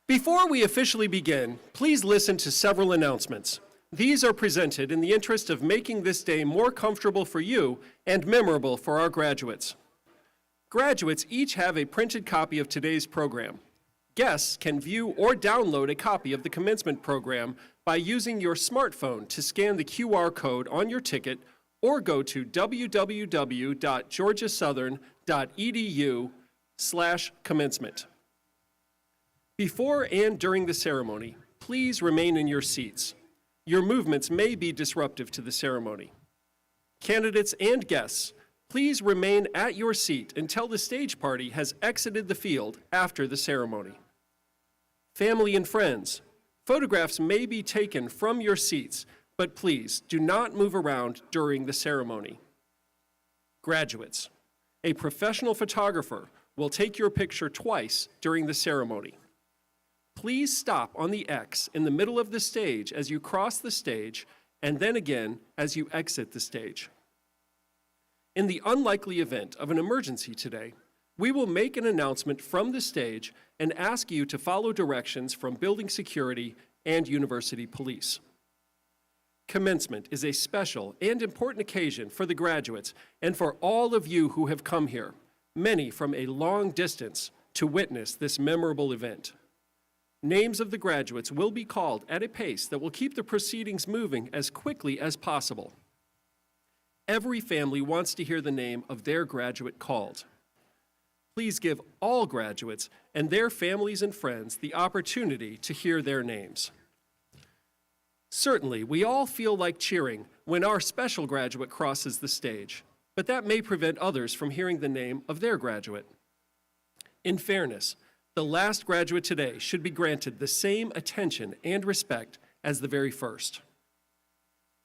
Before we officially begin, please listen to several announcements. These are presented in the interest of making this day more comfortable for you and memorable for our graduates. Graduates each have a printed copy of today's program. Guests can view or download a copy of the commencement program by using your smartphone to scan the QR code on your ticket or go to www.georgiasouthern.edu/commencement. Before and during the ceremony, please remain in your seats. Your movements may be disruptive to the ceremony. Candidates and guests, please remain at your seat until the stage party has exited the field after the ceremony. Family and friends, photographs may be taken from your seats, but please do not move around during the ceremony. Graduates, a professional photographer will take your picture twice during the ceremony. Please stop on the X in the middle of the stage as you cross the stage, and then again as you exit the stage. In the unlikely event of an emergency today, we will make an announcement from the stage and ask you to follow directions from building security and university police. Commencement is a special and important occasion for the graduates and for all of you who have come here, many from a long distance, to witness this memorable event. Names of the graduates will be called at a pace that will keep the proceedings moving as quickly as possible. Every family wants to hear the name of their graduate called. Please give all graduates and their families and friends the opportunity to hear their names. Certainly, we all feel like cheering when our special graduate crosses the stage, but that may prevent others from hearing the name of their graduate. In fairness, the last graduate today should be granted the same attention and respect as the very first.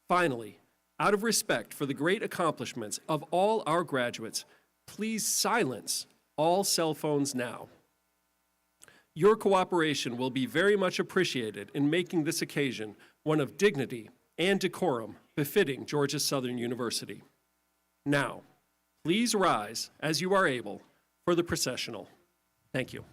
Finally, out of respect for the great accomplishments of all our graduates, please silence all cell phones now. Your cooperation will be very much appreciated in making this occasion one of dignity and decorum befitting Georgia Southern University. Now, please rise as you are able for the processional. Thank you.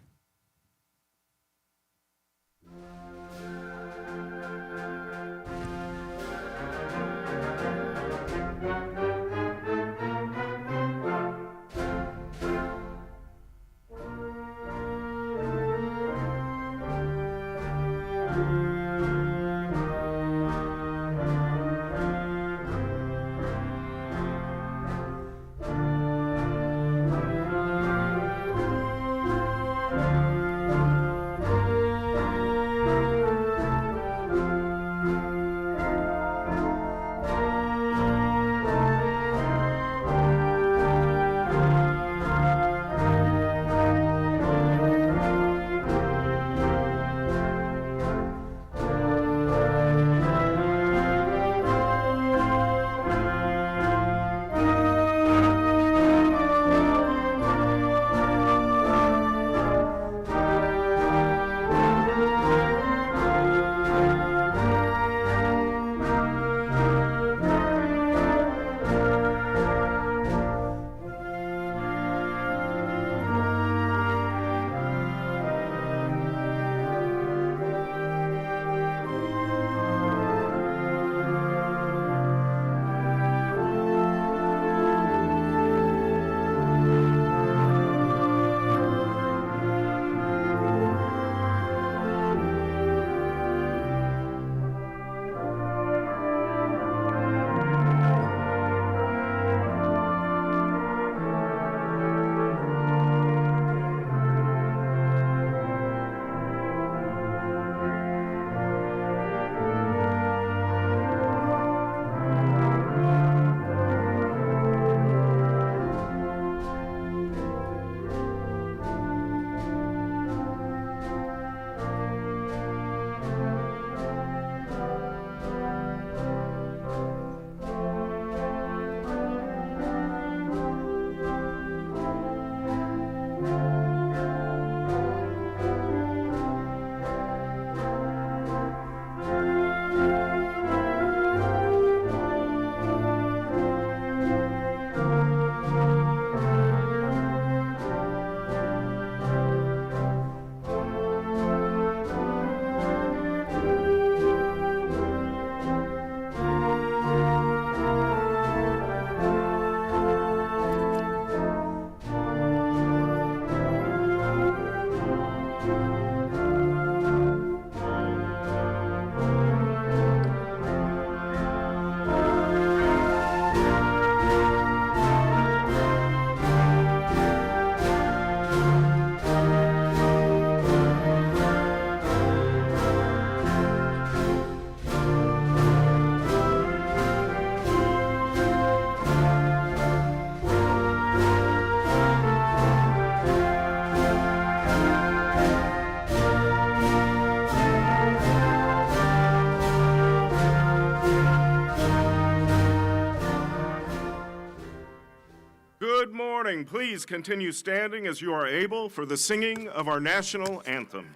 morning. Please continue standing as you are able for the singing of our national anthem.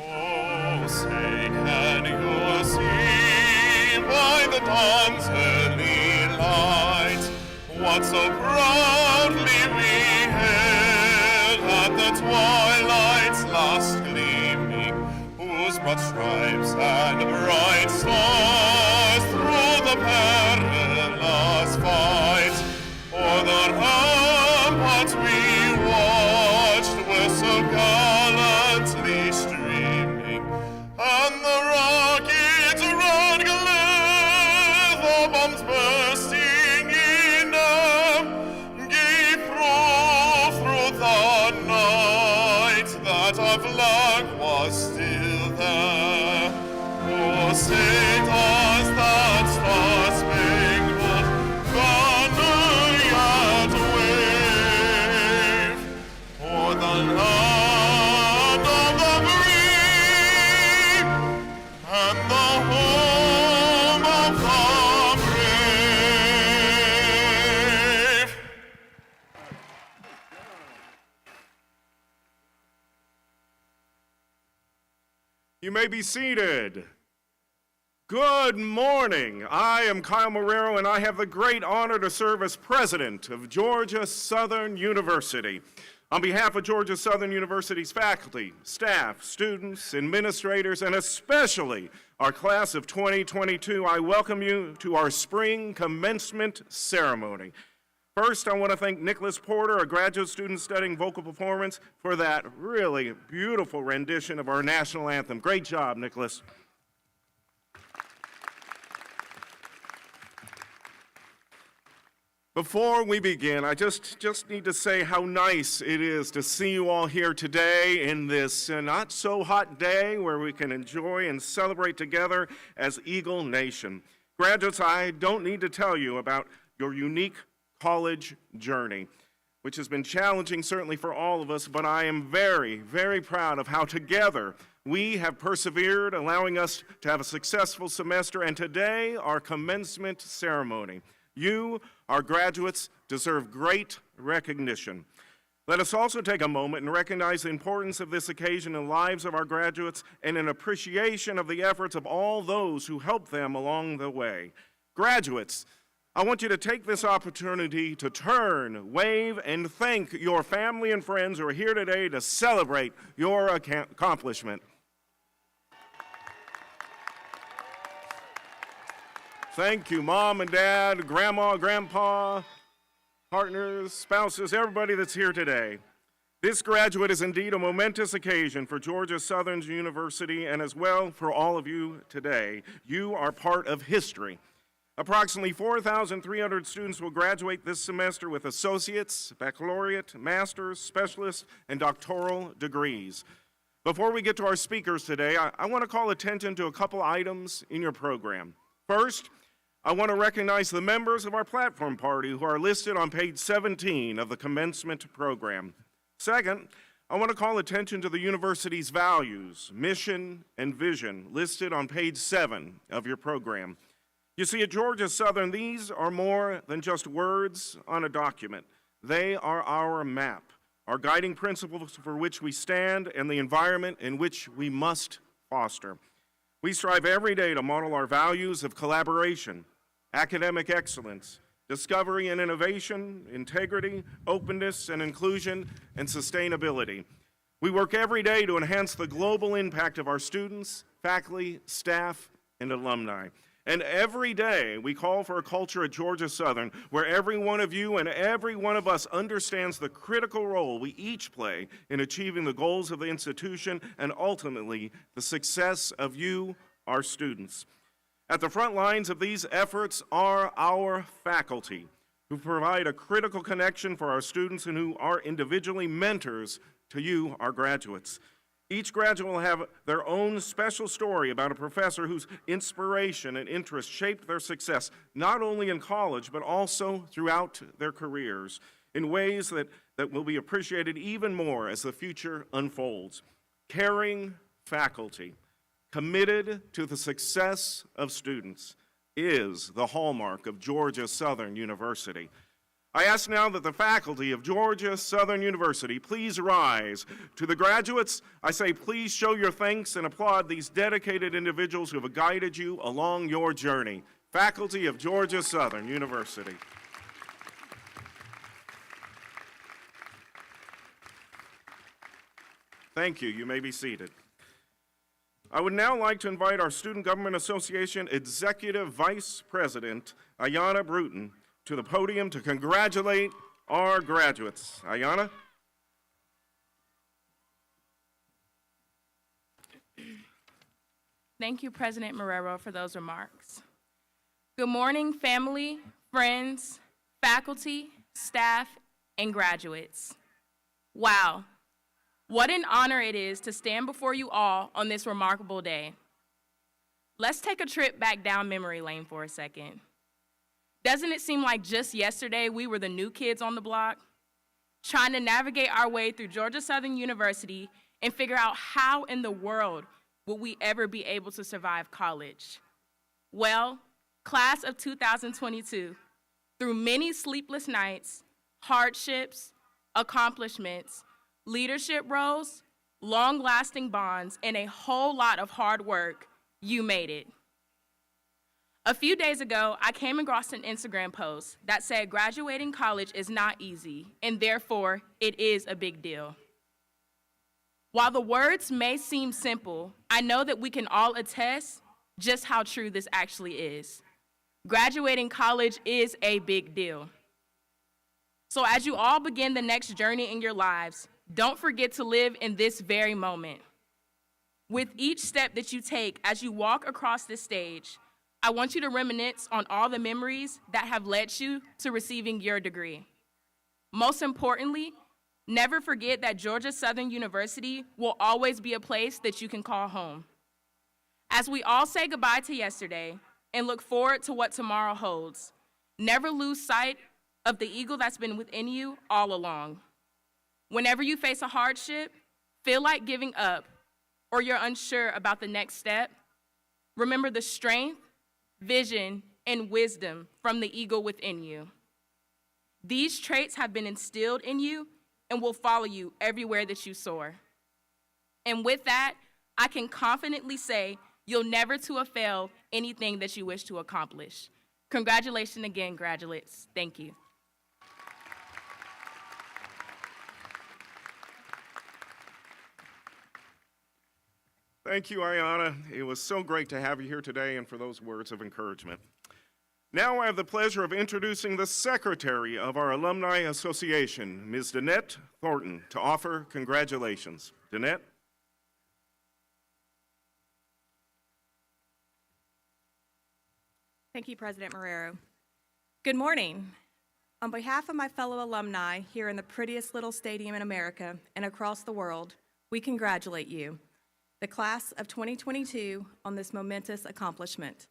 Oh, say, can you see by the dawn's early light what so proudly we hailed at the twilight's last gleaming, whose broad stripes and bright stars through the perilous fight o'er the ramparts we watched were so gallantly streaming, and the rockets round glare, the bombs bursting in them, gave proof through the night that our flag was still there. Oh, say does that star-spangled banner yet wave o'er the land of the free and the home of the brave? You may be seated. Good morning. I am Kyle Marrero, and I have the great honor to serve as president of Georgia Southern University. On behalf of Georgia Southern University's faculty, staff, students, administrators, and especially our class of 2022, I welcome you to our spring commencement ceremony. First, I want to thank Nicholas Porter, a graduate student studying vocal performance, for that really beautiful rendition of our national anthem. Great job, Nicholas. Before we begin, I just need to say how nice it is to see you all here today in this not so hot day where we can enjoy and celebrate together as Eagle Nation. Graduates, I don't need to tell you about your unique college journey, which has been challenging certainly for all of us, but I am very, very proud of how together we have persevered, allowing us to have a successful semester, and today our commencement ceremony. You, our graduates, deserve great recognition. Let us also take a moment and recognize the importance of this occasion in the lives of our graduates and an appreciation of the efforts of all those who helped them along the way. Graduates, I want you to take this opportunity to turn, wave, and thank your family and friends who are here today to celebrate your accomplishment. Thank you, Mom and Dad, Grandma, Grandpa, partners, spouses, everybody that's here today. This graduate is indeed a momentous occasion for Georgia Southern University and as well for all of you today. You are part of history. Approximately 4,300 students will graduate this semester with associates, baccalaureate, master's, specialist, and doctoral degrees. Before we get to our speakers today, I want to call attention to a couple items in your program. First, I want to recognize the members of our platform party who are listed on page 17 of the commencement program. Second, I want to call attention to the university's values, mission, and vision listed on page 7 of your program. You see, at Georgia Southern, these are more than just words on a document. They are our map, our guiding principles for which we stand, and the environment in which we must foster. We strive every day to model our values of collaboration, academic excellence, discovery and innovation, integrity, openness and inclusion, and sustainability. We work every day to enhance the global impact of our students, faculty, staff, and alumni. And every day we call for a culture at Georgia Southern where every one of you and every one of us understands the critical role we each play in achieving the goals of the institution and ultimately the success of you, our students. At the front lines of these efforts are our faculty, who provide a critical connection for our students and who are individually mentors to you, our graduates. Each graduate will have their own special story about a professor whose inspiration and interest shaped their success, not only in college, but also throughout their careers, in ways that will be appreciated even more as the future unfolds. Caring faculty, committed to the success of students, is the hallmark of Georgia Southern University. I ask now that the faculty of Georgia Southern University please rise. To the graduates, I say please show your thanks and applaud these dedicated individuals who have guided you along your journey. Faculty of Georgia Southern University. Thank you. You may be seated. I would now like to invite our Student Government Association Executive Vice President, Ayanna Bruton, to the podium to congratulate our graduates. Ayanna? Thank you, President Marrero, for those remarks. Good morning, family, friends, faculty, staff, and graduates. Wow, what an honor it is to stand before you all on this remarkable day. Let's take a trip back down memory lane for a second. Doesn't it seem like just yesterday we were the new kids on the block, trying to navigate our way through Georgia Southern University and figure out how in the world will we ever be able to survive college? Well, class of 2022, through many sleepless nights, hardships, accomplishments, leadership roles, long-lasting bonds, and a whole lot of hard work, you made it. A few days ago, I came across an Instagram post that said graduating college is not easy, and therefore, it is a big deal. While the words may seem simple, I know that we can all attest just how true this actually is. Graduating college is a big deal. So as you all begin the next journey in your lives, don't forget to live in this very moment. With each step that you take as you walk across this stage, I want you to reminisce on all the memories that have led you to receiving your degree. Most importantly, never forget that Georgia Southern University will always be a place that you can call home. As we all say goodbye to yesterday and look forward to what tomorrow holds, never lose sight of the eagle that's been within you all along. Whenever you face a hardship, feel like giving up, or you're unsure about the next step, remember the strength, vision, and wisdom from the eagle within you. These traits have been instilled in you and will follow you everywhere that you soar. And with that, I can confidently say you'll never to fail anything that you wish to accomplish. Congratulations again, graduates. Thank you. Thank you, Ayanna. It was so great to have you here today and for those words of encouragement. Now I have the pleasure of introducing the Secretary of our Alumni Association, Ms. Danette Thornton, to offer congratulations. Danette? Thank you, President Marrero. Good morning. On behalf of my fellow alumni here in the prettiest little stadium in America and across the world, we congratulate you, the class of 2022, on this momentous accomplishment.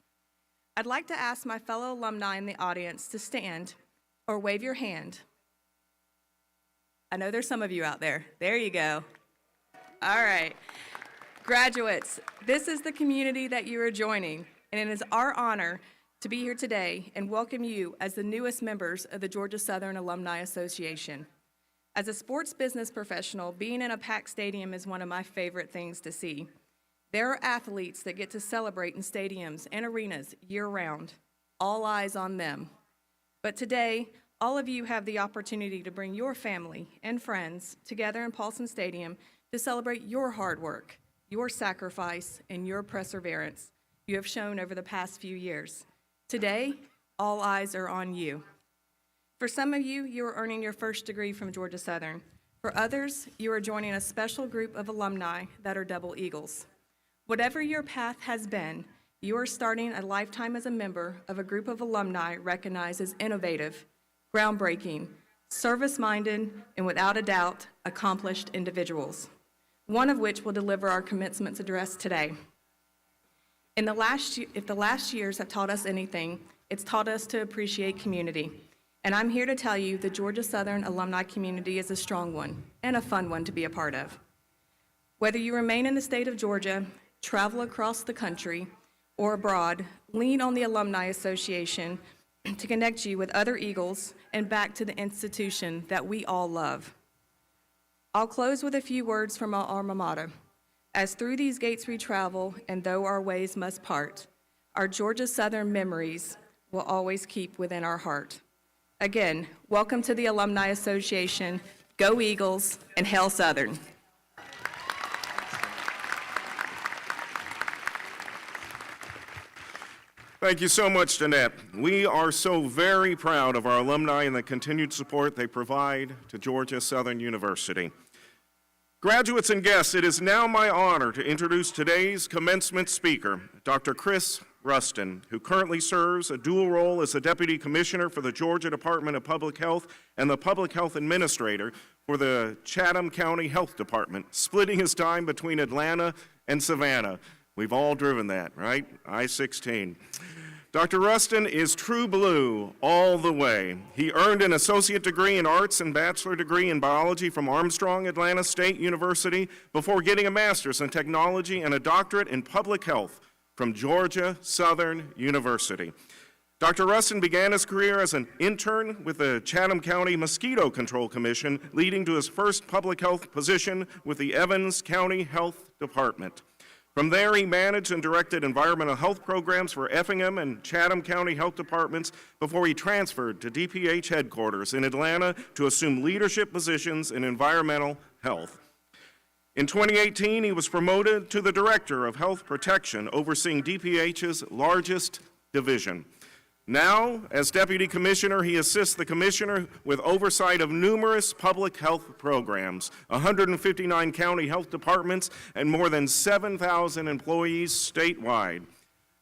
I'd like to ask my fellow alumni in the audience to stand or wave your hand. I know there's some of you out there. There you go. All right. Graduates, this is the community that you are joining, and it is our honor to be here today and welcome you as the newest members of the Georgia Southern Alumni Association. As a sports business professional, being in a packed stadium is one of my favorite things to see. There are athletes that get to celebrate in stadiums and arenas year-round. All eyes on them. But today, all of you have the opportunity to bring your family and friends together in Paulson Stadium to celebrate your hard work, your sacrifice, and your perseverance you have shown over the past few years. Today, all eyes are on you. For some of you, you are earning your first degree from Georgia Southern. For others, you are joining a special group of alumni that are double eagles. Whatever your path has been, you are starting a lifetime as a member of a group of alumni recognized as innovative, groundbreaking, service-minded, and without a doubt, accomplished individuals. one of which will deliver our commencement address today. If the last years have taught us anything, it's taught us to appreciate community. And I'm here to tell you the Georgia Southern alumni community is a strong one and a fun one to be a part of. Whether you remain in the state of Georgia, travel across the country, or abroad, lean on the Alumni Association to connect you with other Eagles and back to the institution that we all love. I'll close with a few words from our alma mater. As through these gates we travel, and though our ways must part, our Georgia Southern memories will always keep within our heart. Again, welcome to the Alumni Association. Go Eagles, and Hail Southern. Thank you so much, Danette. We are so very proud of our alumni and the continued support they provide to Georgia Southern University. Graduates and guests, it is now my honor to introduce today's commencement speaker, Dr. Chris Rustin, who currently serves a dual role as the Deputy Commissioner for the Georgia Department of Public Health and the Public Health Administrator for the Chatham County Health Department, splitting his time between Atlanta and Savannah. We've all driven that, right? I-16. Dr. Rustin is true blue all the way. He earned an associate degree in arts and bachelor degree in biology from Armstrong Atlanta State University before getting a master's in technology and a doctorate in public health from Georgia Southern University. Dr. Rustin began his career as an intern with the Chatham County Mosquito Control Commission, leading to his first public health position with the Evans County Health Department. From there, he managed and directed environmental health programs for Effingham and Chatham County Health Departments before he transferred to DPH headquarters in Atlanta to assume leadership positions in environmental health. In 2018, he was promoted to the Director of Health Protection, overseeing DPH's largest division. Now, as Deputy Commissioner, he assists the Commissioner with oversight of numerous public health programs, 159 county health departments, and more than 7,000 employees statewide.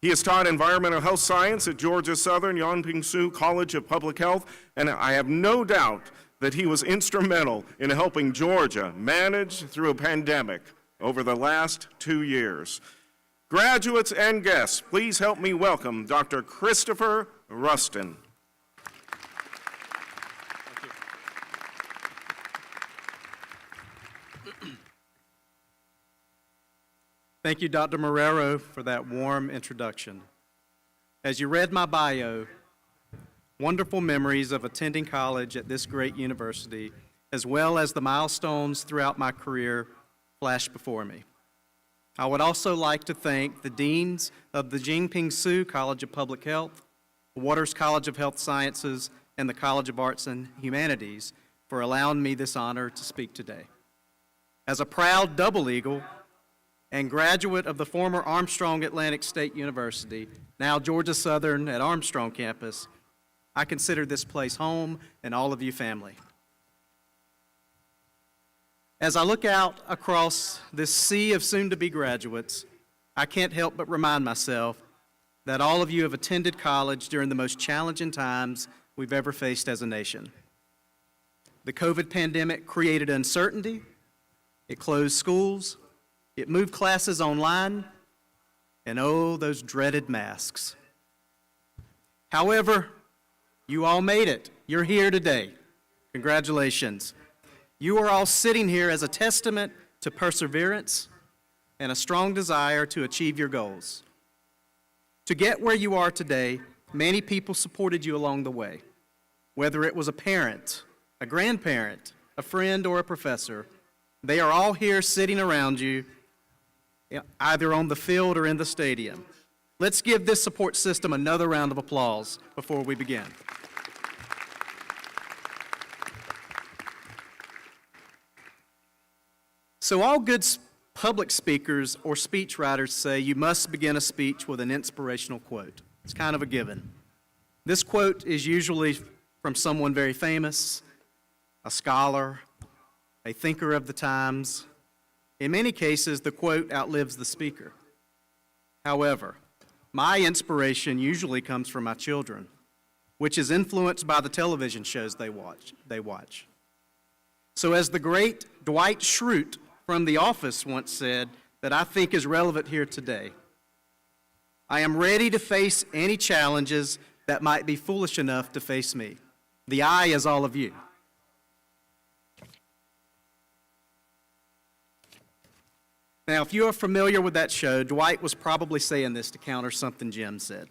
He has taught environmental health science at Georgia Southern Yonping Sioux College of Public Health, and I have no doubt that he was instrumental in helping Georgia manage through a pandemic over the last 2 years. Graduates and guests, please help me welcome Dr. Christopher Rustin. Thank you, Dr. Marrero, for that warm introduction. As you read my bio, wonderful memories of attending college at this great university, as well as the milestones throughout my career, flashed before me. I would also like to thank the deans of the Yonping Sioux College of Public Health, the Waters College of Health Sciences, and the College of Arts and Humanities for allowing me this honor to speak today. As a proud double Eagle and graduate of the former Armstrong Atlantic State University, now Georgia Southern at Armstrong campus, I consider this place home and all of you family. As I look out across this sea of soon-to-be graduates, I can't help but remind myself that all of you have attended college during the most challenging times we've ever faced as a nation. The COVID pandemic created uncertainty, it closed schools, it moved classes online, and oh, those dreaded masks. However, you all made it. You're here today. Congratulations. You are all sitting here as a testament to perseverance and a strong desire to achieve your goals. To get where you are today, many people supported you along the way. Whether it was a parent, a grandparent, a friend, or a professor, they are all here sitting around you, either on the field or in the stadium. Let's give this support system another round of applause before we begin. So all good public speakers or speechwriters say you must begin a speech with an inspirational quote. It's kind of a given. This quote is usually from someone very famous, a scholar, a thinker of the times. In many cases, the quote outlives the speaker. However, my inspiration usually comes from my children, which is influenced by the television shows they watch. So as the great Dwight Schrute from The Office once said that I think is relevant here today. I am ready to face any challenges that might be foolish enough to face me. The I is all of you. Now, if you are familiar with that show, Dwight was probably saying this to counter something Jim said.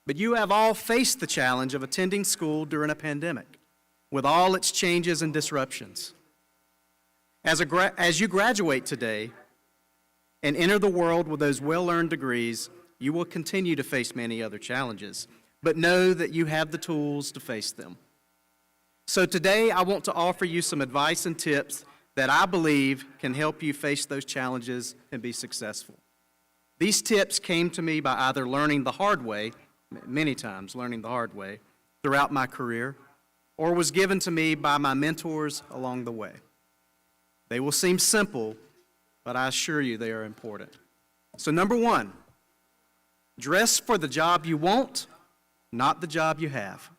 But you have all faced the challenge of attending school during a pandemic, with all its changes and disruptions. As you graduate today and enter the world with those well-earned degrees, you will continue to face many other challenges, but know that you have the tools to face them. So today, I want to offer you some advice and tips that I believe can help you face those challenges and be successful. These tips came to me by either learning the hard way, many times learning the hard way, throughout my career, or was given to me by my mentors along the way. They will seem simple, but I assure you they are important. So number one, dress for the job you want, not the job you have.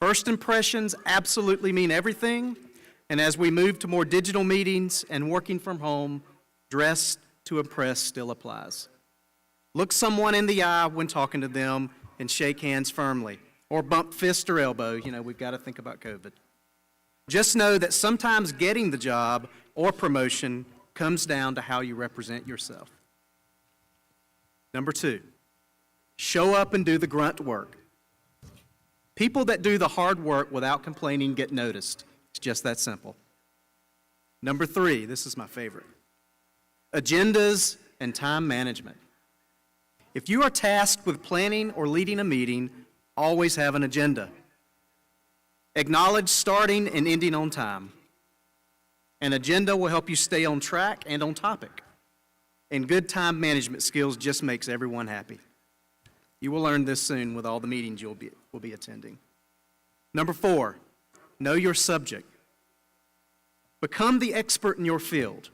First impressions absolutely mean everything, and as we move to more digital meetings and working from home, dress to impress still applies. Look someone in the eye when talking to them and shake hands firmly, or bump fist or elbow. You know, we've got to think about COVID. Just know that sometimes getting the job or promotion comes down to how you represent yourself. Number two, show up and do the grunt work. People that do the hard work without complaining get noticed. It's just that simple. Number three, this is my favorite. Agendas and time management. If you are tasked with planning or leading a meeting, always have an agenda. Acknowledge starting and ending on time. An agenda will help you stay on track and on topic. And good time management skills just makes everyone happy. You will learn this soon with all the meetings you'll be attending. Number four, know your subject. Become the expert in your field.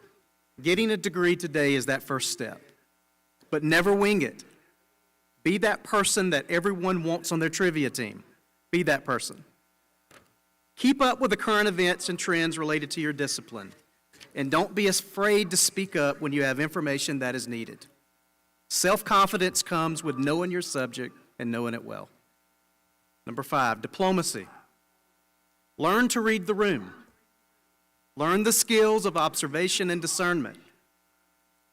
Getting a degree today is that first step. But never wing it. Be that person that everyone wants on their trivia team. Be that person. Keep up with the current events and trends related to your discipline. And don't be afraid to speak up when you have information that is needed. Self-confidence comes with knowing your subject and knowing it well. Number five, diplomacy. Learn to read the room. Learn the skills of observation and discernment.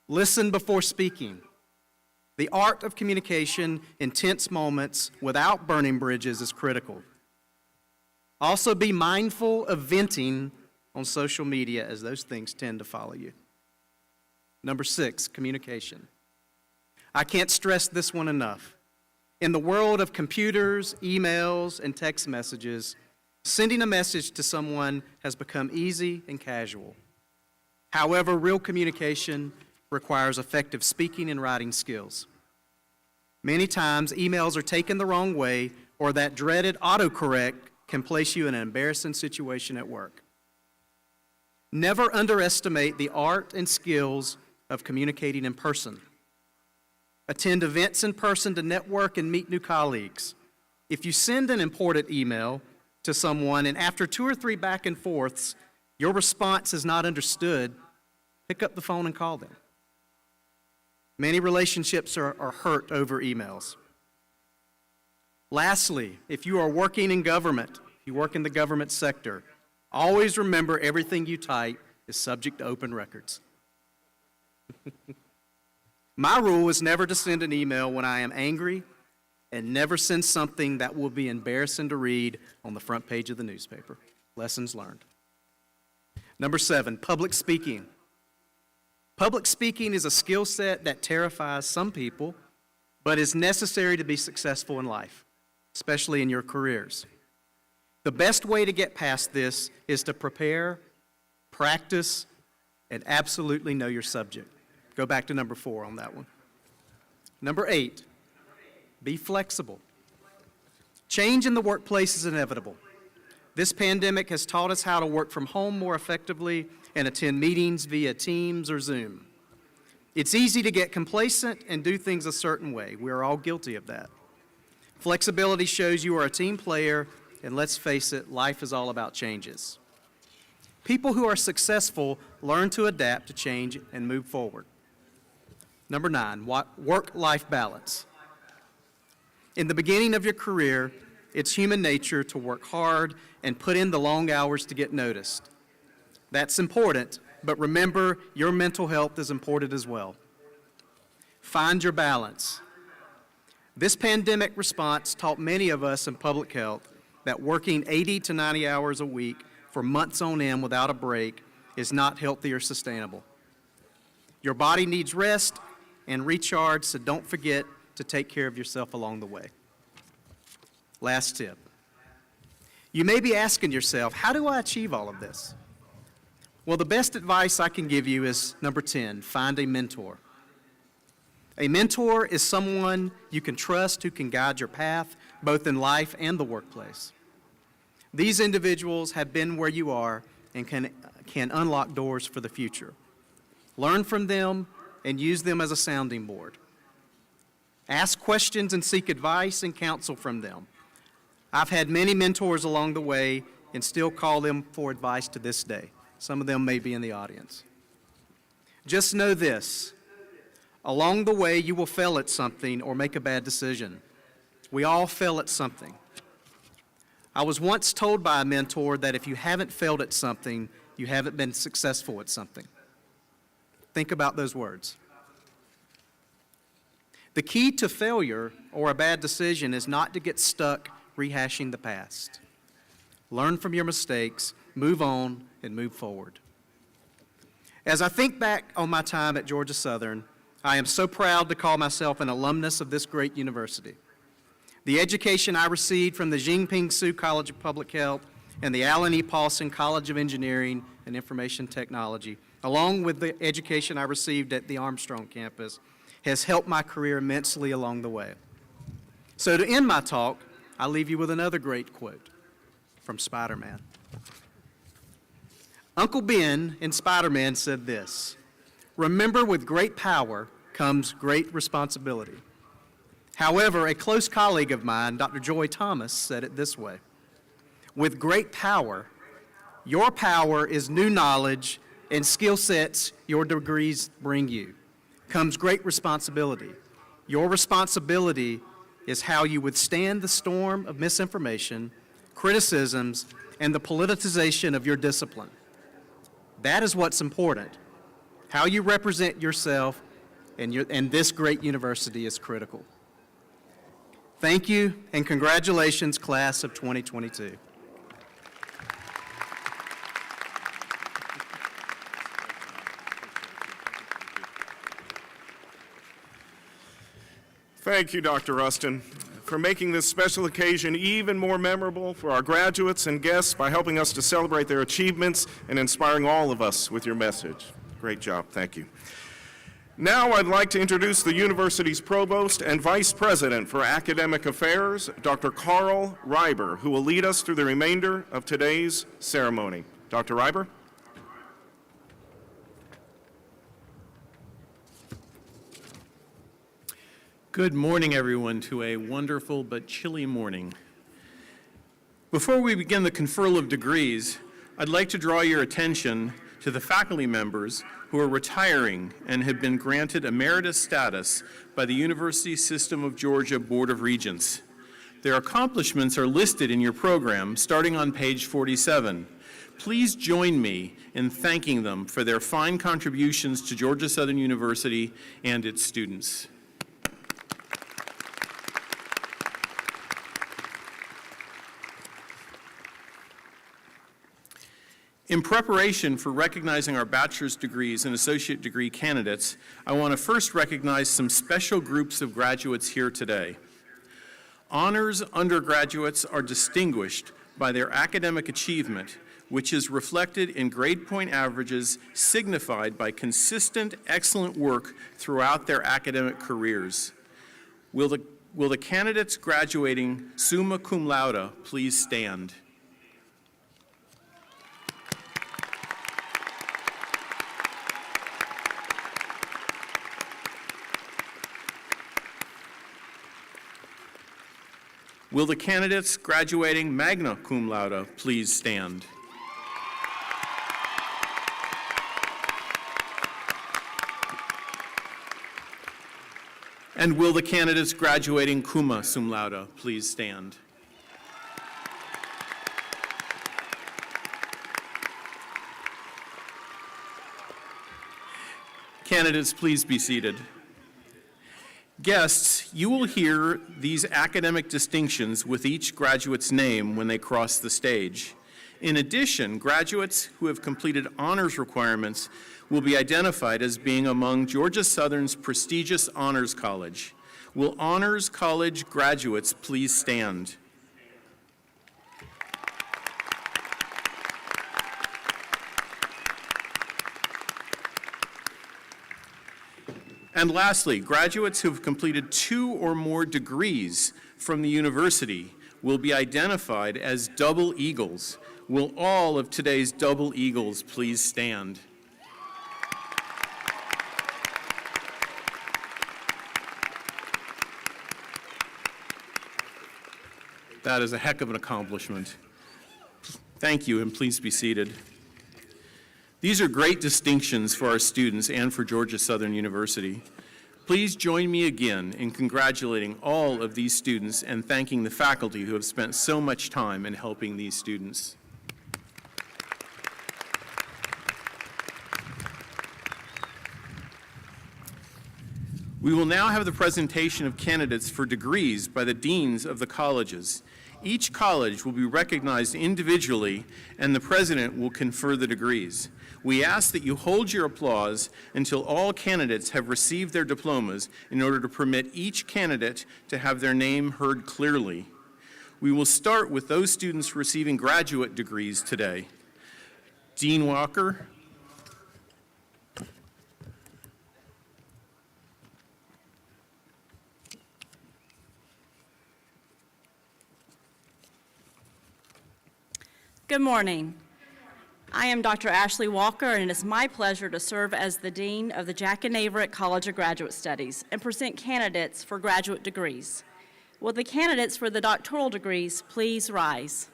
Listen before speaking. The art of communication in tense moments without burning bridges is critical. Also be mindful of venting on social media, as those things tend to follow you. Number six, communication. I can't stress this one enough. In the world of computers, emails, and text messages, sending a message to someone has become easy and casual. However, real communication requires effective speaking and writing skills. Many times, emails are taken the wrong way, or that dreaded autocorrect can place you in an embarrassing situation at work. Never underestimate the art and skills of communicating in person. Attend events in person to network and meet new colleagues. If you send an important email to someone and after 2 or 3 back and forths, your response is not understood, pick up the phone and call them. Many relationships are hurt over emails. Lastly, if you are working in government, if you work in the government sector, always remember everything you type is subject to open records. My rule is never to send an email when I am angry, and never send something that will be embarrassing to read on the front page of the newspaper. Lessons learned. Number 7, public speaking. Public speaking is a skill set that terrifies some people, but is necessary to be successful in life, especially in your careers. The best way to get past this is to prepare, practice, and absolutely know your subject. Go back to number 4 on that one. Number 8, be flexible. Change in the workplace is inevitable. This pandemic has taught us how to work from home more effectively and attend meetings via Teams or Zoom. It's easy to get complacent and do things a certain way. We're all guilty of that. Flexibility shows you are a team player, and let's face it, life is all about changes. People who are successful learn to adapt to change and move forward. Number 9, work-life balance. In the beginning of your career, it's human nature to work hard and put in the long hours to get noticed. That's important, but remember, your mental health is important as well. Find your balance. This pandemic response taught many of us in public health that working 80 to 90 hours a week for months on end without a break is not healthy or sustainable. Your body needs rest and recharge, so don't forget to take care of yourself along the way. Last tip. You may be asking yourself, how do I achieve all of this? Well, the best advice I can give you is number 10, find a mentor. A mentor is someone you can trust who can guide your path, both in life and the workplace. These individuals have been where you are and can unlock doors for the future. Learn from them and use them as a sounding board. Ask questions and seek advice and counsel from them. I've had many mentors along the way and still call them for advice to this day. Some of them may be in the audience. Just know this, along the way you will fail at something or make a bad decision. We all fail at something. I was once told by a mentor that if you haven't failed at something, you haven't been successful at something. Think about those words. The key to failure or a bad decision is not to get stuck rehashing the past. Learn from your mistakes, move on, and move forward. As I think back on my time at Georgia Southern, I am so proud to call myself an alumnus of this great university. The education I received from the Jinping Su College of Public Health and the Allen E. Paulson College of Engineering and Information Technology, along with the education I received at the Armstrong campus, has helped my career immensely along the way. So to end my talk, I'll leave you with another great quote from Spider-Man. Uncle Ben in Spider-Man said this, "Remember, with great power comes great responsibility." However, a close colleague of mine, Dr. Joy Thomas, said it this way, "With great power, your power is new knowledge and skill sets your degrees bring you. Comes great responsibility. Your responsibility is how you withstand the storm of misinformation, criticisms, and the politicization of your discipline. That is what's important. How you represent yourself and this great university is critical." Thank you, and congratulations, class of 2022. Thank you, Dr. Rustin, for making this special occasion even more memorable for our graduates and guests by helping us to celebrate their achievements and inspiring all of us with your message. Great job, thank you. Now I'd like to introduce the university's provost and vice president for academic affairs, Dr. Carl Reiber, who will lead us through the remainder of today's ceremony. Dr. Reiber? Good morning, everyone, to a wonderful but chilly morning. Before we begin the conferral of degrees, I'd like to draw your attention to the faculty members who are retiring and have been granted emeritus status by the University System of Georgia Board of Regents. Their accomplishments are listed in your program, starting on page 47. Please join me in thanking them for their fine contributions to Georgia Southern University and its students. In preparation for recognizing our bachelor's degrees and associate degree candidates, I want to first recognize some special groups of graduates here today. Honors undergraduates are distinguished by their academic achievement, which is reflected in grade point averages signified by consistent, excellent work throughout their academic careers. Will the candidates graduating summa cum laude please stand? Will the candidates graduating magna cum laude please stand? And will the candidates graduating cum laude please stand? Candidates, please be seated. Guests, you will hear these academic distinctions with each graduate's name when they cross the stage. In addition, graduates who have completed honors requirements will be identified as being among Georgia Southern's prestigious Honors College. Will Honors College graduates please stand? And lastly, graduates who have completed 2 or more degrees from the university will be identified as double eagles. Will all of today's double eagles please stand? That is a heck of an accomplishment. Thank you, and please be seated. These are great distinctions for our students and for Georgia Southern University. Please join me again in congratulating all of these students and thanking the faculty who have spent so much time in helping these students. We will now have the presentation of candidates for degrees by the deans of the colleges. Each college will be recognized individually, and the president will confer the degrees. We ask that you hold your applause until all candidates have received their diplomas in order to permit each candidate to have their name heard clearly. We will start with those students receiving graduate degrees today. Dean Walker. Good morning. I am Dr. Ashley Walker, and it is my pleasure to serve as the Dean of the Jack and Averett College of Graduate Studies and present candidates for graduate degrees. Will the candidates for the doctoral degrees please rise?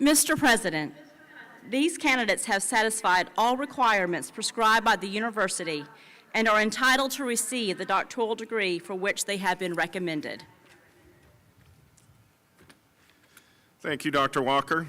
Mr. President, these candidates have satisfied all requirements prescribed by the university and are entitled to receive the doctoral degree for which they have been recommended. Thank you, Dr. Walker.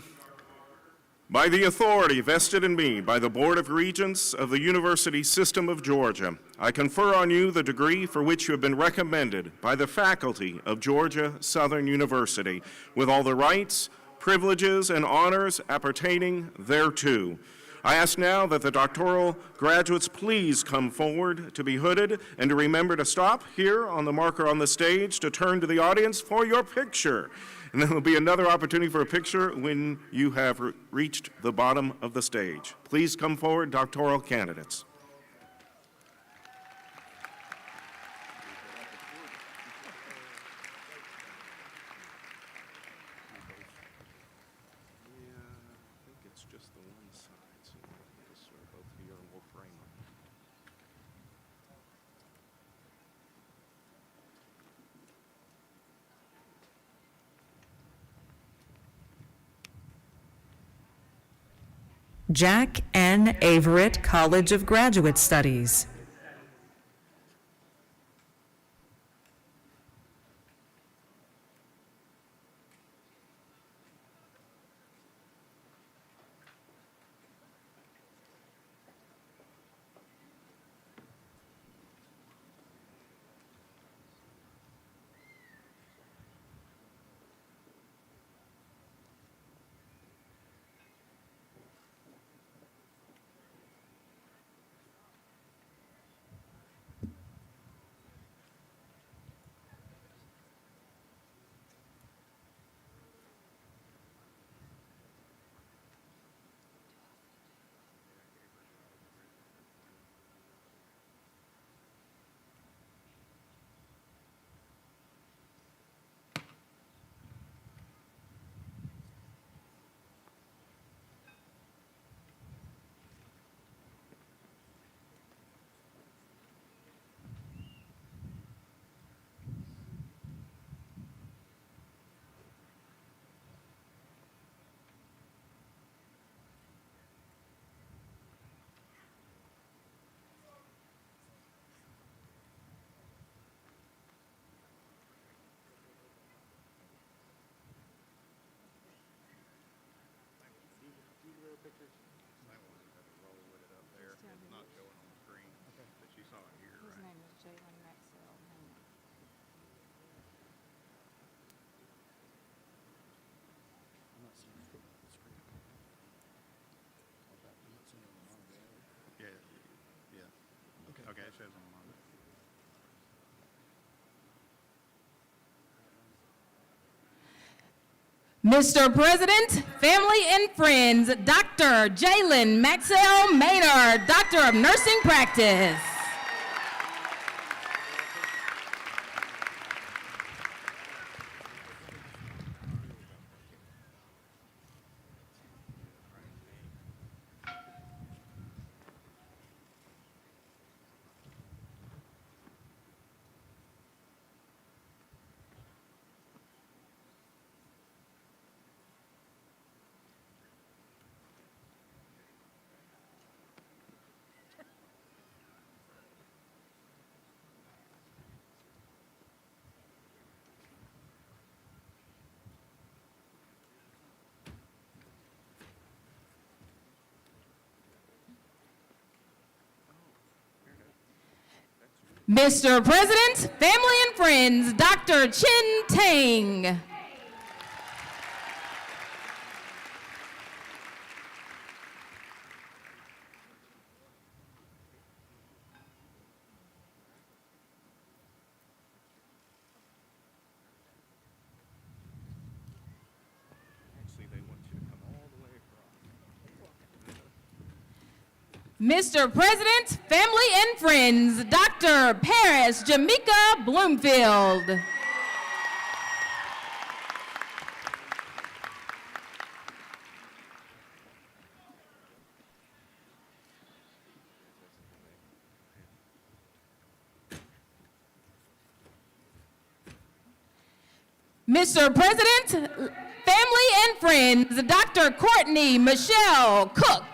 By the authority vested in me by the Board of Regents of the University System of Georgia, I confer on you the degree for which you have been recommended by the faculty of Georgia Southern University, with all the rights, privileges, and honors appertaining thereto. I ask now that the doctoral graduates please come forward to be hooded and to remember to stop here on the marker on the stage to turn to the audience for your picture. And there will be another opportunity for a picture when you have reached the bottom of the stage. Please come forward, doctoral candidates. Jack N. Averett College of Graduate Studies. Mr. President, family and friends, Dr. Jalen Maxwell Maynard, Doctor of Nursing Practice. Mr. President, family and friends, Dr. Chin Tang. Mr. President, family and friends, Dr. Paris Jamaica Bloomfield. Mr. President, family and friends, Dr. Courtney Michelle Cook.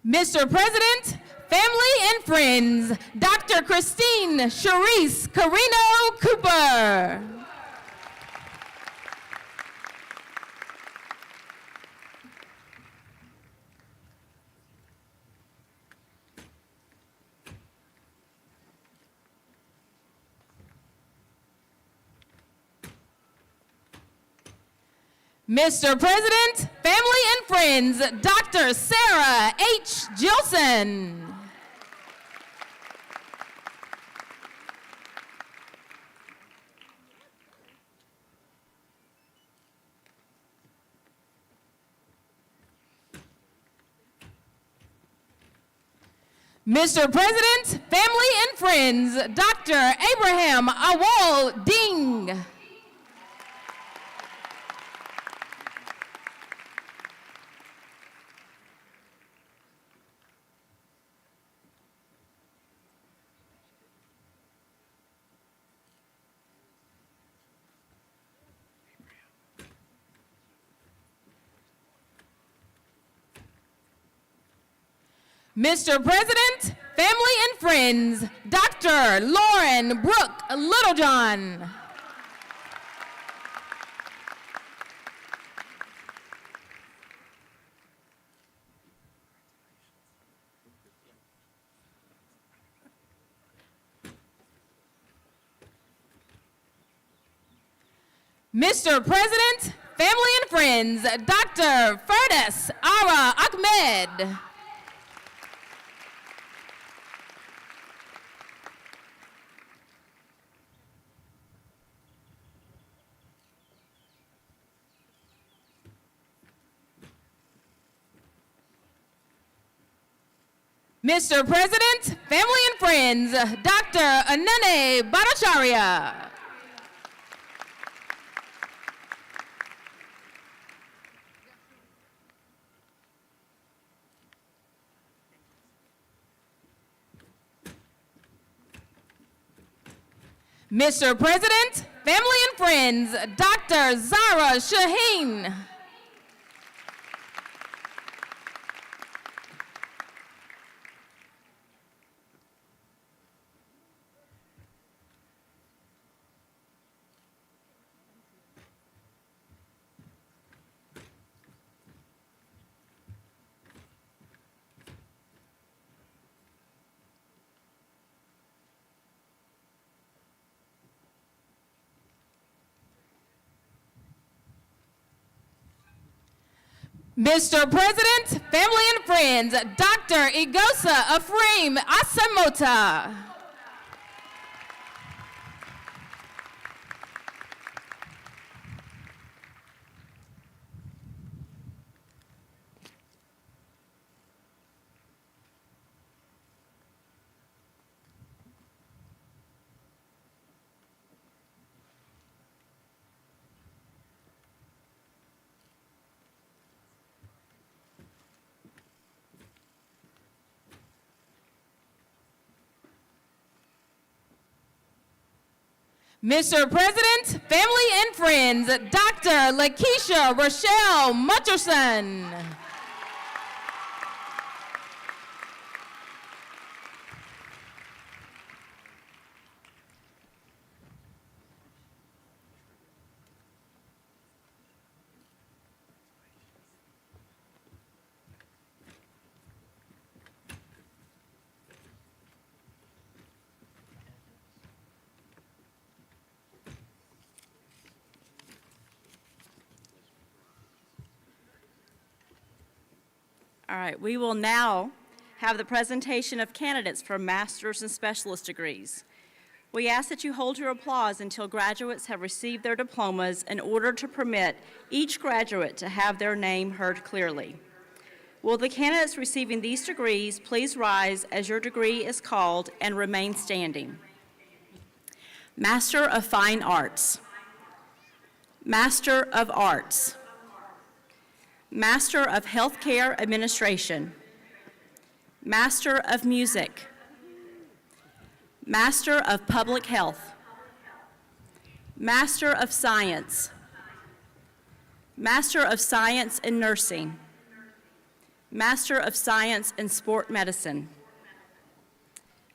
Mr. President, family and friends, Dr. Christine Charisse Carino Cooper. Mr. President, family and friends, Dr. Sarah H. Gilson. Mr. President, family and friends, Dr. Abraham Awol Ding. Mr. President, family and friends, Dr. Lauren Brooke Littlejohn. Mr. President, family and friends, Dr. Ferdes Ara Ahmed. Mr. President, family and friends, Dr. Anane Bhattacharya. Mr. President, family and friends, Dr. Zara Shaheen. Mr. President, family and friends, Dr. Igosa Ephraim Asamota. Mr. President, family and friends, Dr. Lakeisha Rochelle Mutcherson. All right, we will now have the presentation of candidates for master's and specialist degrees. We ask that you hold your applause until graduates have received their diplomas in order to permit each graduate to have their name heard clearly. Will the candidates receiving these degrees please rise as your degree is called and remain standing? Master of Fine Arts, Master of Arts, Master of Healthcare Administration, Master of Music, Master of Public Health, Master of Science, Master of Science in Nursing, Master of Science in Sport Medicine.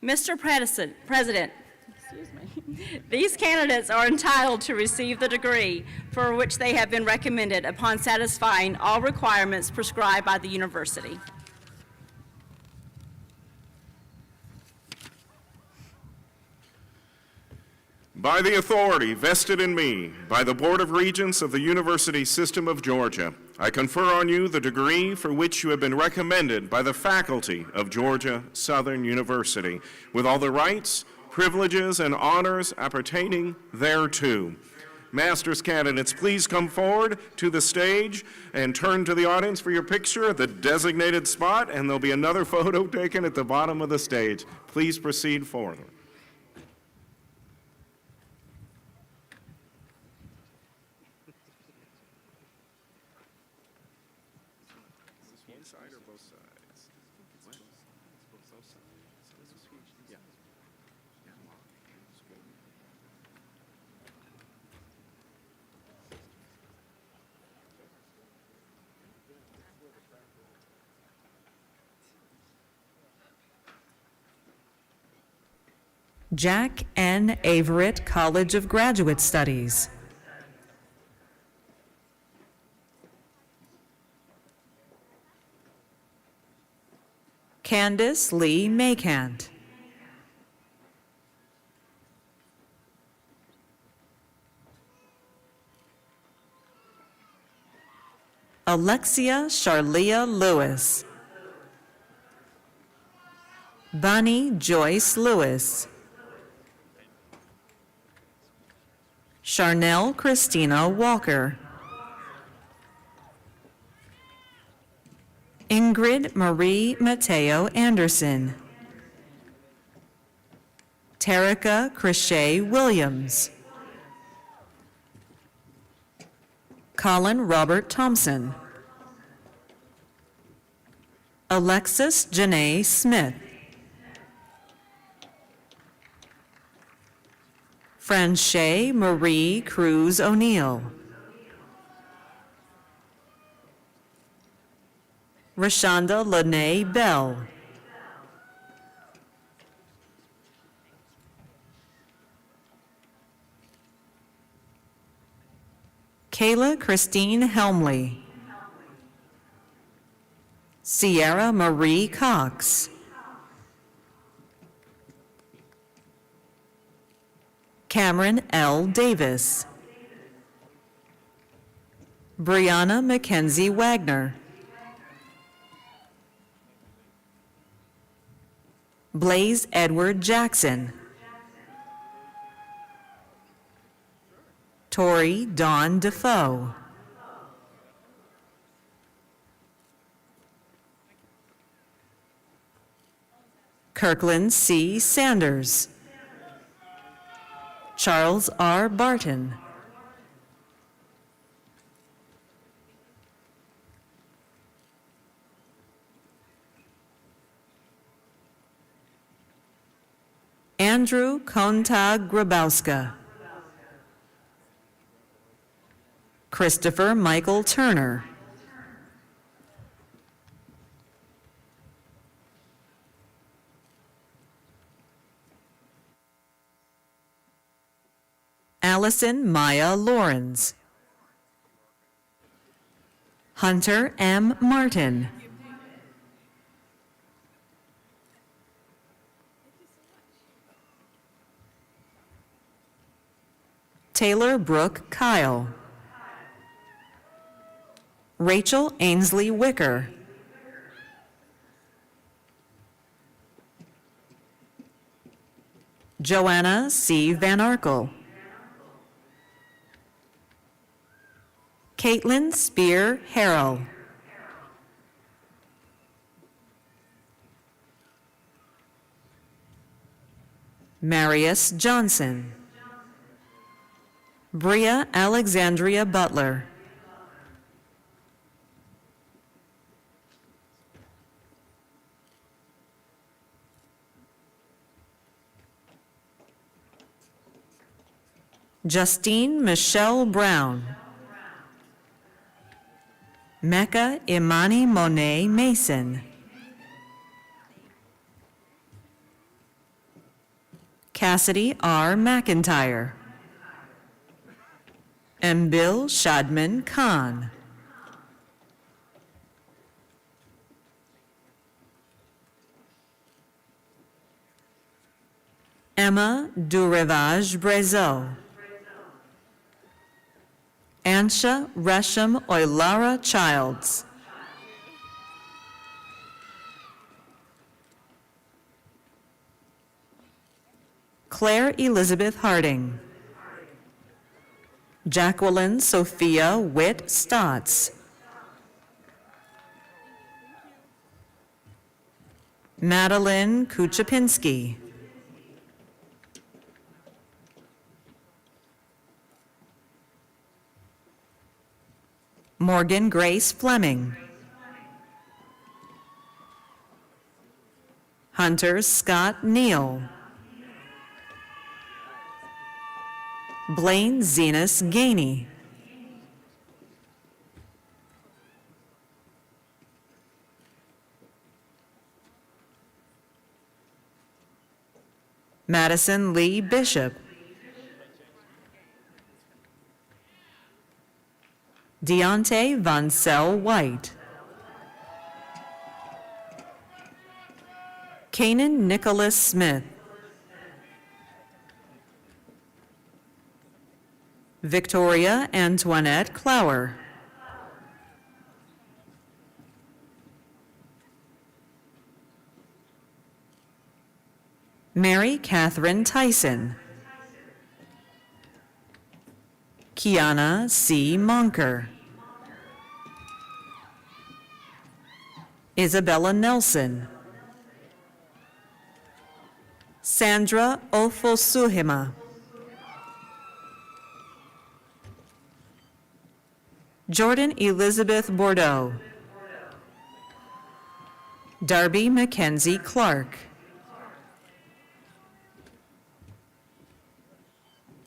Mr. President, these candidates are entitled to receive the degree for which they have been recommended upon satisfying all requirements prescribed by the university. By the authority vested in me by the Board of Regents of the University System of Georgia, I confer on you the degree for which you have been recommended by the faculty of Georgia Southern University, with all the rights, privileges, and honors appertaining thereto. Master's candidates, please come forward to the stage and turn to the audience for your picture at the designated spot, and there'll be another photo taken at the bottom of the stage. Please proceed forward. Jack N. Averett College of Graduate Studies. Candace Lee Makant. Alexia Charlia Lewis. Bunny Joyce Lewis. Charnel Christina Walker. Ingrid Marie Mateo Anderson. Terica Crochet Williams. Colin Robert Thompson. Alexis Janae Smith. Franche Marie Cruz O'Neill. Rashonda Lene Bell. Kayla Christine Helmley. Sierra Marie Cox. Cameron L. Davis. Brianna Mackenzie Wagner. Blaze Edward Jackson. Tori Dawn Defoe. Kirkland C. Sanders. Charles R. Barton. Andrew Kontag Grabowska. Christopher Michael Turner. Allison Maya Lawrence. Hunter M. Martin. Taylor Brooke Kyle. Rachel Ainsley Wicker. Joanna C. Van Arkel. Caitlin Spear Harrell. Marius Johnson. Bria Alexandria Butler. Justine Michelle Brown. Mecca Imani Monet Mason. Cassidy R. McIntyre. Embil Shadman Khan. Emma Durevage Brezeau. Ansha Resham Oilara Childs. Claire Elizabeth Harding. Jacqueline Sophia Witt Stotts. Madeline Kuchapinski. Morgan Grace Fleming. Hunter Scott Neal. Blaine Zenas Gainey. Madison Lee Bishop. Deontay Voncell White. Kanan Nicholas Smith. Victoria Antoinette Clower. Mary Catherine Tyson. Kiana C. Monker. Isabella Nelson. Sandra Ofosuhima. Jordan Elizabeth Bordeaux. Darby Mackenzie Clark.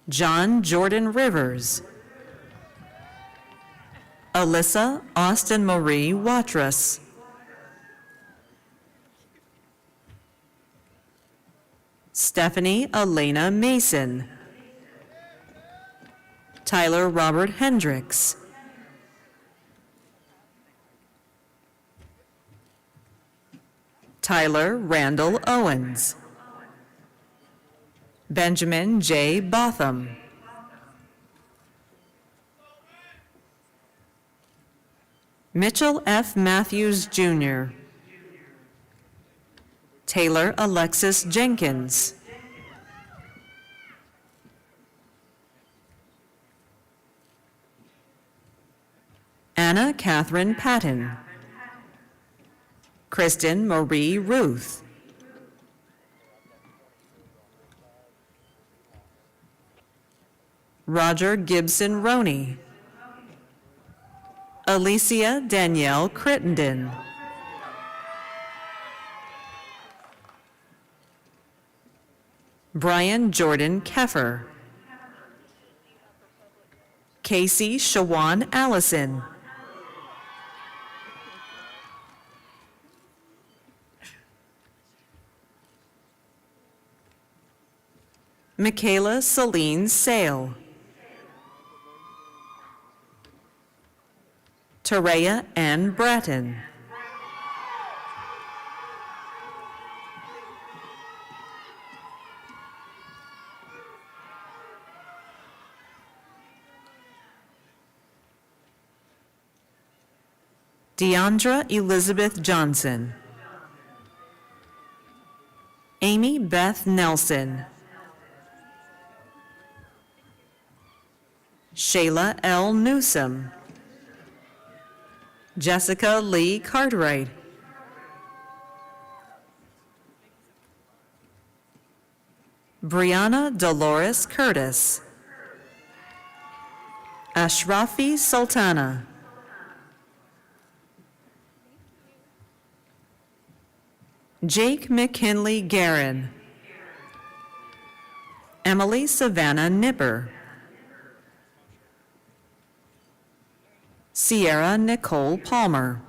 John Jordan Rivers. Alyssa Austin Marie Watrous. Stephanie Elena Mason. Tyler Robert Hendricks. Tyler Randall Owens. Benjamin J. Botham. Mitchell F. Matthews, Jr. Taylor Alexis Jenkins. Anna Catherine Patton. Kristen Marie Ruth. Roger Gibson Roney. Alicia Danielle Crittenden. Brian Jordan Keffer. Casey Shawan Allison. Michaela Celine Sale. Terea Ann Bratton. Deandra Elizabeth Johnson. Amy Beth Nelson. Shayla L. Newsom. Jessica Lee Cartwright. Brianna Dolores Curtis. Ashrafi Sultana. Jake McKinley Guerin. Emily Savannah Nipper. Sierra Nicole Palmer.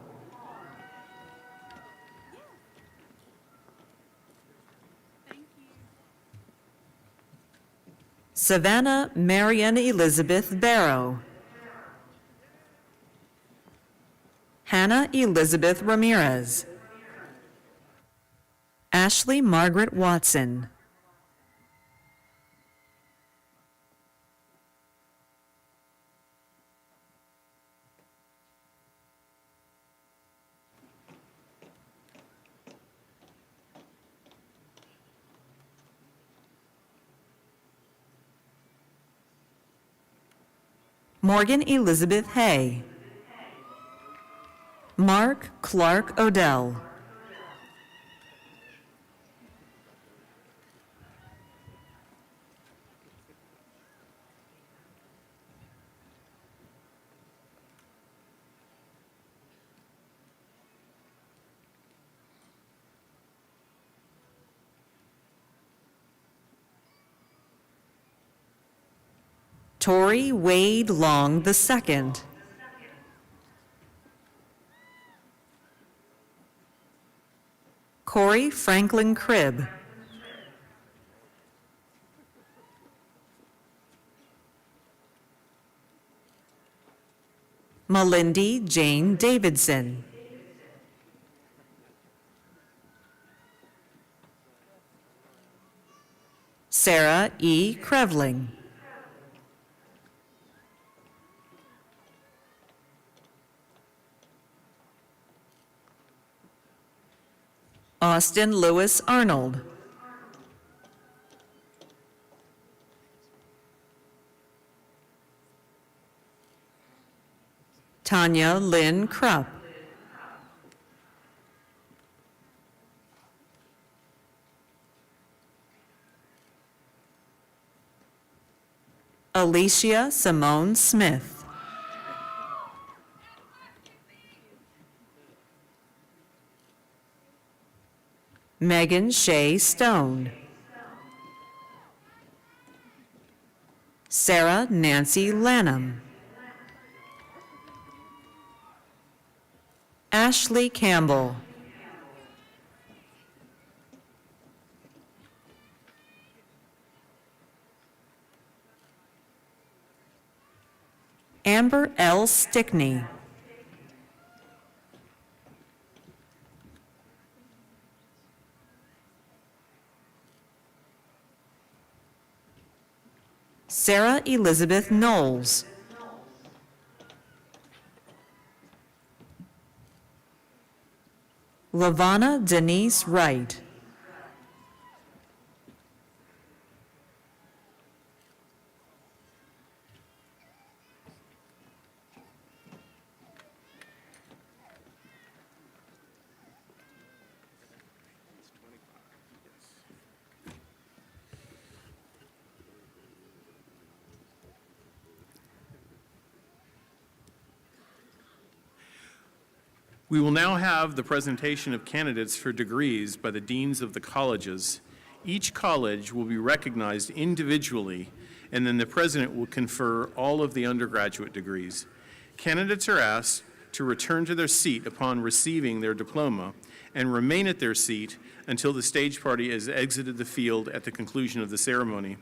Savannah Marian Elizabeth Barrow. Hannah Elizabeth Ramirez. Ashley Margaret Watson. Morgan Elizabeth Hay. Mark Clark Odell. Tori Wade Long II. Corey Franklin Cribb. Melindy Jane Davidson. Sarah E. Krevling. Austin Lewis Arnold. Tanya Lynn Krupp. Alicia Simone Smith. Megan Shea Stone. Sarah Nancy Lanham. Ashley Campbell. Amber L. Stickney. Sarah Elizabeth Knowles. Lavana Denise Wright. We will now have the presentation of candidates for degrees by the deans of the colleges. Each college will be recognized individually, and then the president will confer all of the undergraduate degrees. Candidates are asked to return to their seat upon receiving their diploma and remain at their seat until the stage party has exited the field at the conclusion of the ceremony.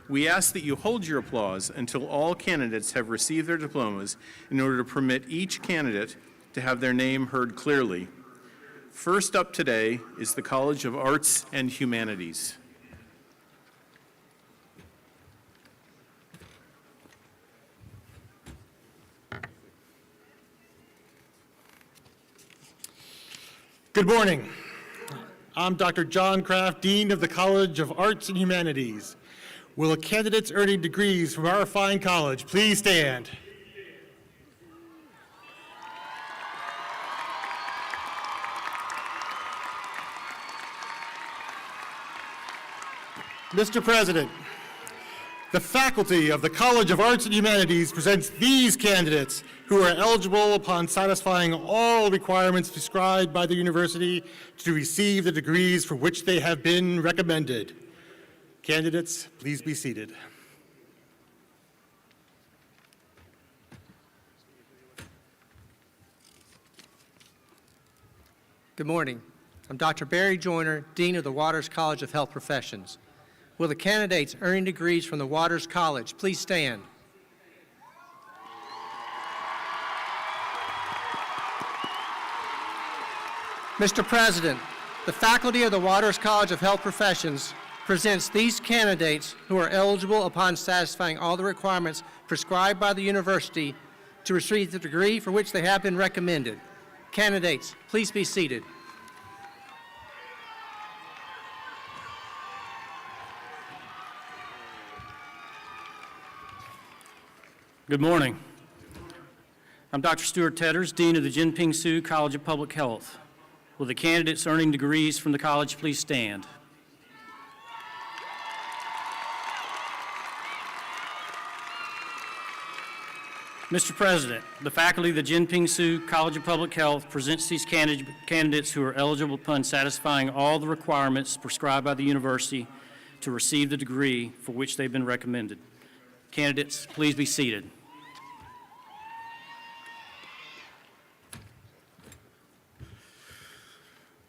We ask that you hold your applause until all candidates have received their diplomas in order to permit each candidate to have their name heard clearly. First up today is the College of Arts and Humanities. Good morning. I'm Dr. John Kraft, Dean of the College of Arts and Humanities. Will the candidates earning degrees from our fine college please stand? Mr. President, the faculty of the College of Arts and Humanities presents these candidates who are eligible upon satisfying all requirements prescribed by the university to receive the degrees for which they have been recommended. Candidates, please be seated. Good morning. I'm Dr. Barry Joyner, Dean of the Waters College of Health Professions. Will the candidates earning degrees from the Waters College please stand? Mr. President, the faculty of the Waters College of Health Professions presents these candidates who are eligible upon satisfying all the requirements prescribed by the university to receive the degree for which they have been recommended. Candidates, please be seated. Good morning. I'm Dr. Stuart Tetters, Dean of the Jinping Su College of Public Health. Will the candidates earning degrees from the college please stand? Mr. President, the faculty of the Jinping Su College of Public Health presents these candidates who are eligible upon satisfying all the requirements prescribed by the university to receive the degree for which they've been recommended. Candidates, please be seated.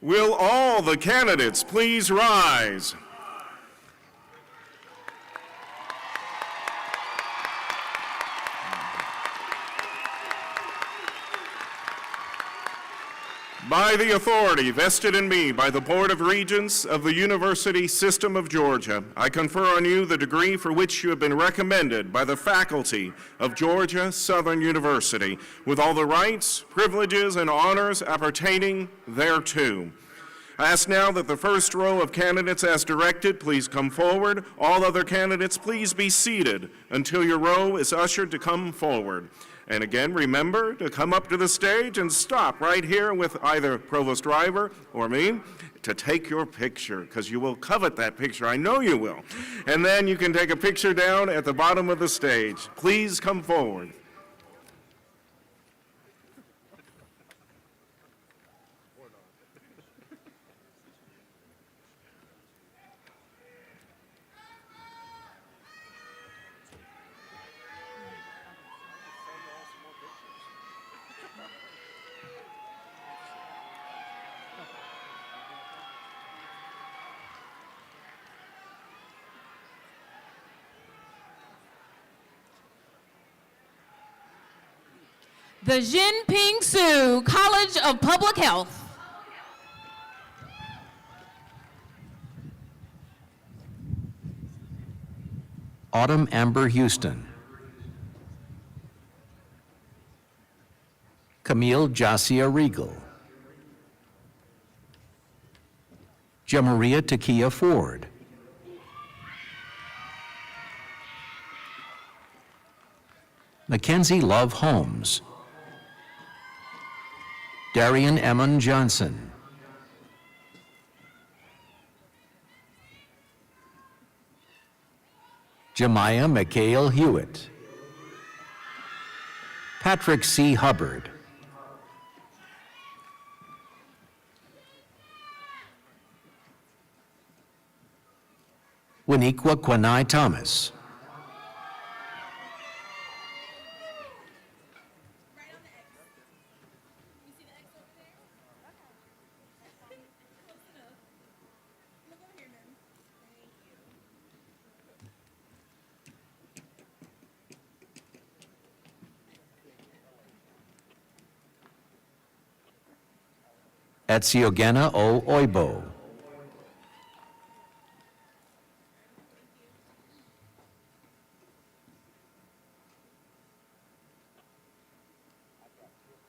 Will all the candidates please rise? By the authority vested in me by the Board of Regents of the University System of Georgia, I confer on you the degree for which you have been recommended by the faculty of Georgia Southern University, with all the rights, privileges, and honors appertaining thereto. I ask now that the first row of candidates as directed please come forward. All other candidates please be seated until your row is ushered to come forward. And again, remember to come up to the stage and stop right here with either Provost Driver or me to take your picture, because you will covet that picture. I know you will. And then you can take a picture down at the bottom of the stage. Please come forward. The Jinping Su College of Public Health. Autumn Amber Houston. Camille Jasia Regal. Jamaria Takia Ford. Mackenzie Love Holmes. Darian Emmon Johnson. Jemiah McHale Hewitt. Patrick C. Hubbard. Winiqua Quanai Thomas. Etsiogena O. Oibo.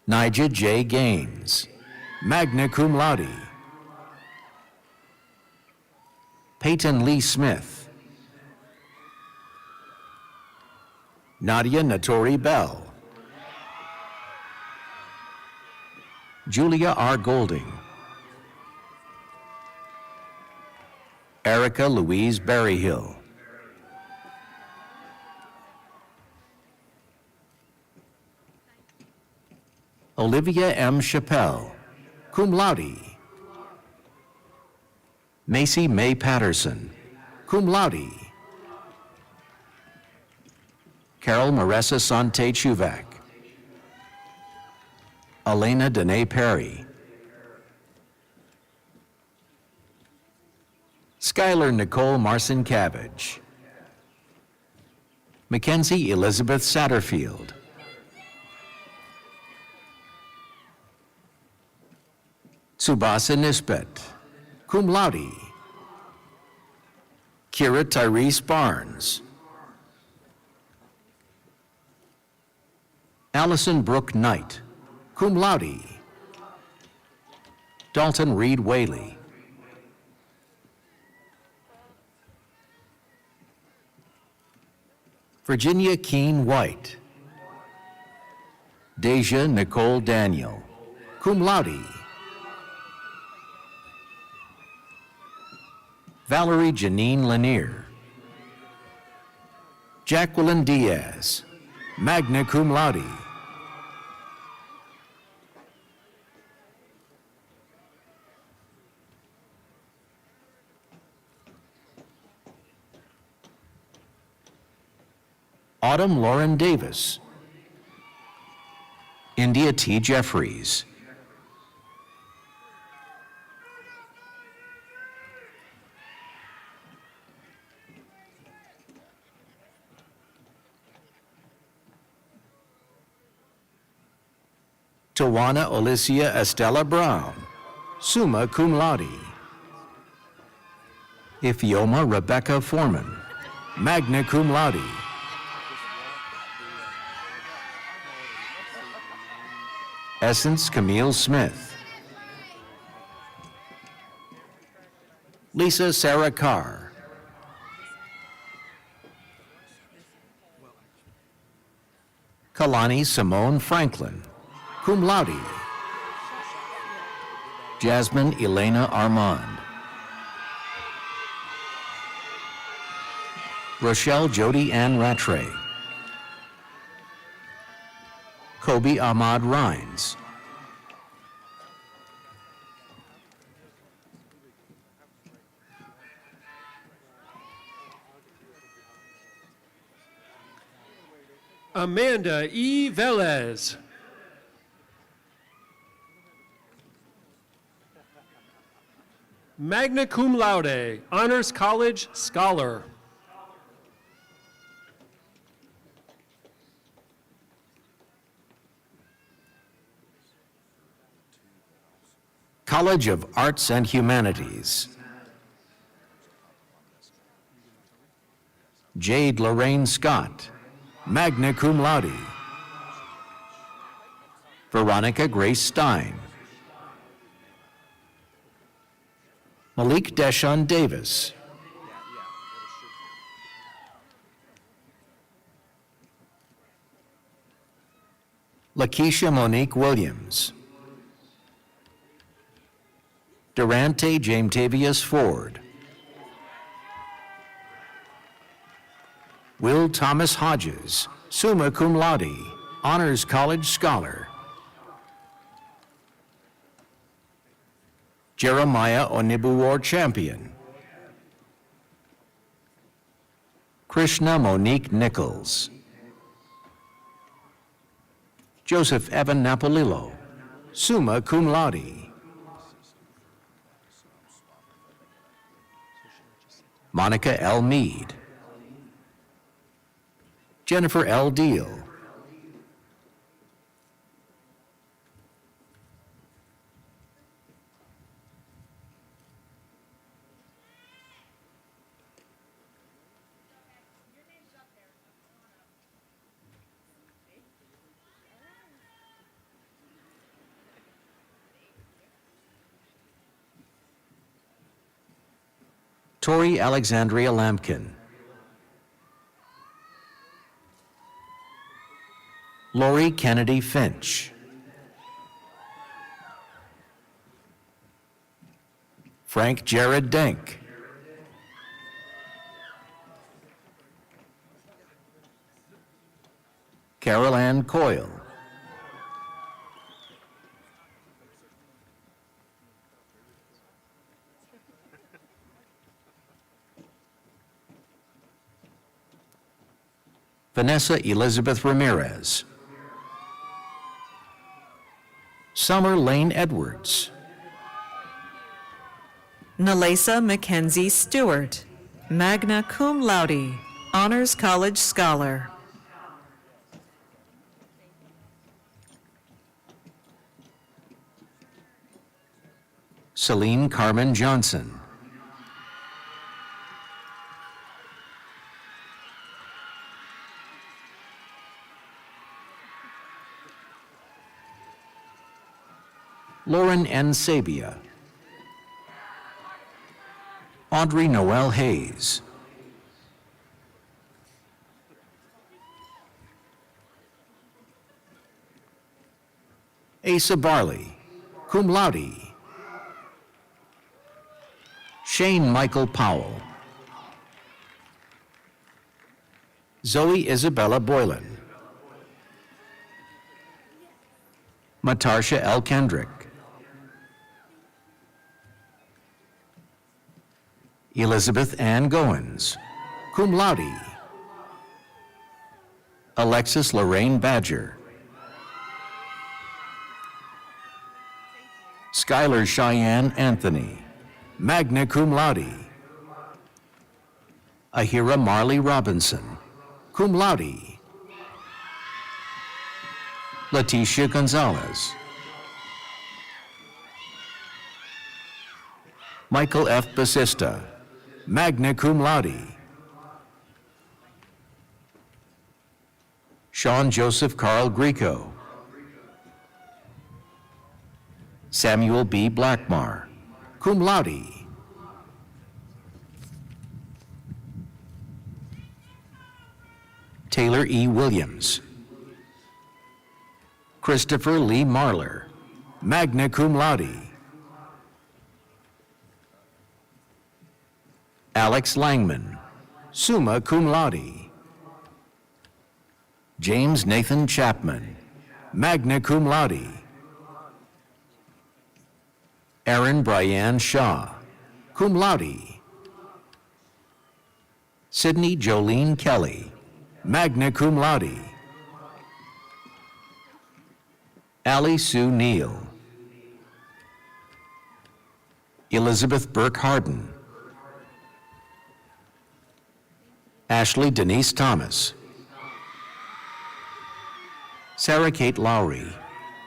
Nigel J. Gaines, magna cum laude. Peyton Lee Smith. Nadia Natori Bell. Julia R. Golding. Erica Louise Berryhill. Olivia M. Chappelle, cum laude. Macy May Patterson, cum laude. Carol Maressa Sante Chuvak. Elena Danae Perry. Skylar Nicole Marson Cabbage. Mackenzie Elizabeth Satterfield. Tsubasa Nisbet, cum laude. Kira Tyrese Barnes. Allison Brooke Knight, cum laude. Dalton Reed Whaley. Virginia Keene White. Deja Nicole Daniel, cum laude. Valerie Janine Lanier. Jacqueline Diaz, magna cum laude. Autumn Lauren Davis. India T. Jeffries. Tawana Alicia Estella Brown, summa cum laude. Ifioma Rebecca Foreman, magna cum laude. Essence Camille Smith. Lisa Sarah Carr. Kalani Simone Franklin, cum laude. Jasmine Elena Armand. Rochelle Jody Ann Rattray. Kobe Ahmad Rhines. Amanda E. Velez. Magna cum laude, Honors College Scholar. College of Arts and Humanities. Jade Lorraine Scott, magna cum laude. Veronica Grace Stein. Malik Deshaun Davis. Lakeisha Monique Williams. Durante Jametavius Ford. Will Thomas Hodges, summa cum laude, Honors College Scholar. Jeremiah Onibuor Champion. Krishna Monique Nichols. Joseph Evan Napolillo, summa cum laude. Monica L. Mead. Jennifer L. Deal. Tori Alexandria Lampkin. Lori Kennedy Finch. Frank Jared Denk. Carol Ann Coyle. Vanessa Elizabeth Ramirez. Summer Lane Edwards. Nalesa Mackenzie Stewart, magna cum laude, Honors College Scholar. Celine Carmen Johnson. Lauren N. Sabia. Audrey Noel Hayes. Asa Barley, cum laude. Shane Michael Powell. Zoe Isabella Boylan. Matarsha L. Kendrick. Elizabeth Ann Goins, cum laude. Alexis Lorraine Badger. Skylar Cheyenne Anthony, magna cum laude. Ahira Marley Robinson, cum laude. Leticia Gonzalez. Michael F. Basista, magna cum laude. Sean Joseph Carl Greco. Samuel B. Blackmar, cum laude. Taylor E. Williams. Christopher Lee Marler, magna cum laude. Alex Langman, summa cum laude. James Nathan Chapman, magna cum laude. Aaron Brian Shaw, cum laude. Sydney Jolene Kelly, magna cum laude. Allie Sue Neal. Elizabeth Burke Harden. Ashley Denise Thomas. Sarah Kate Lowry,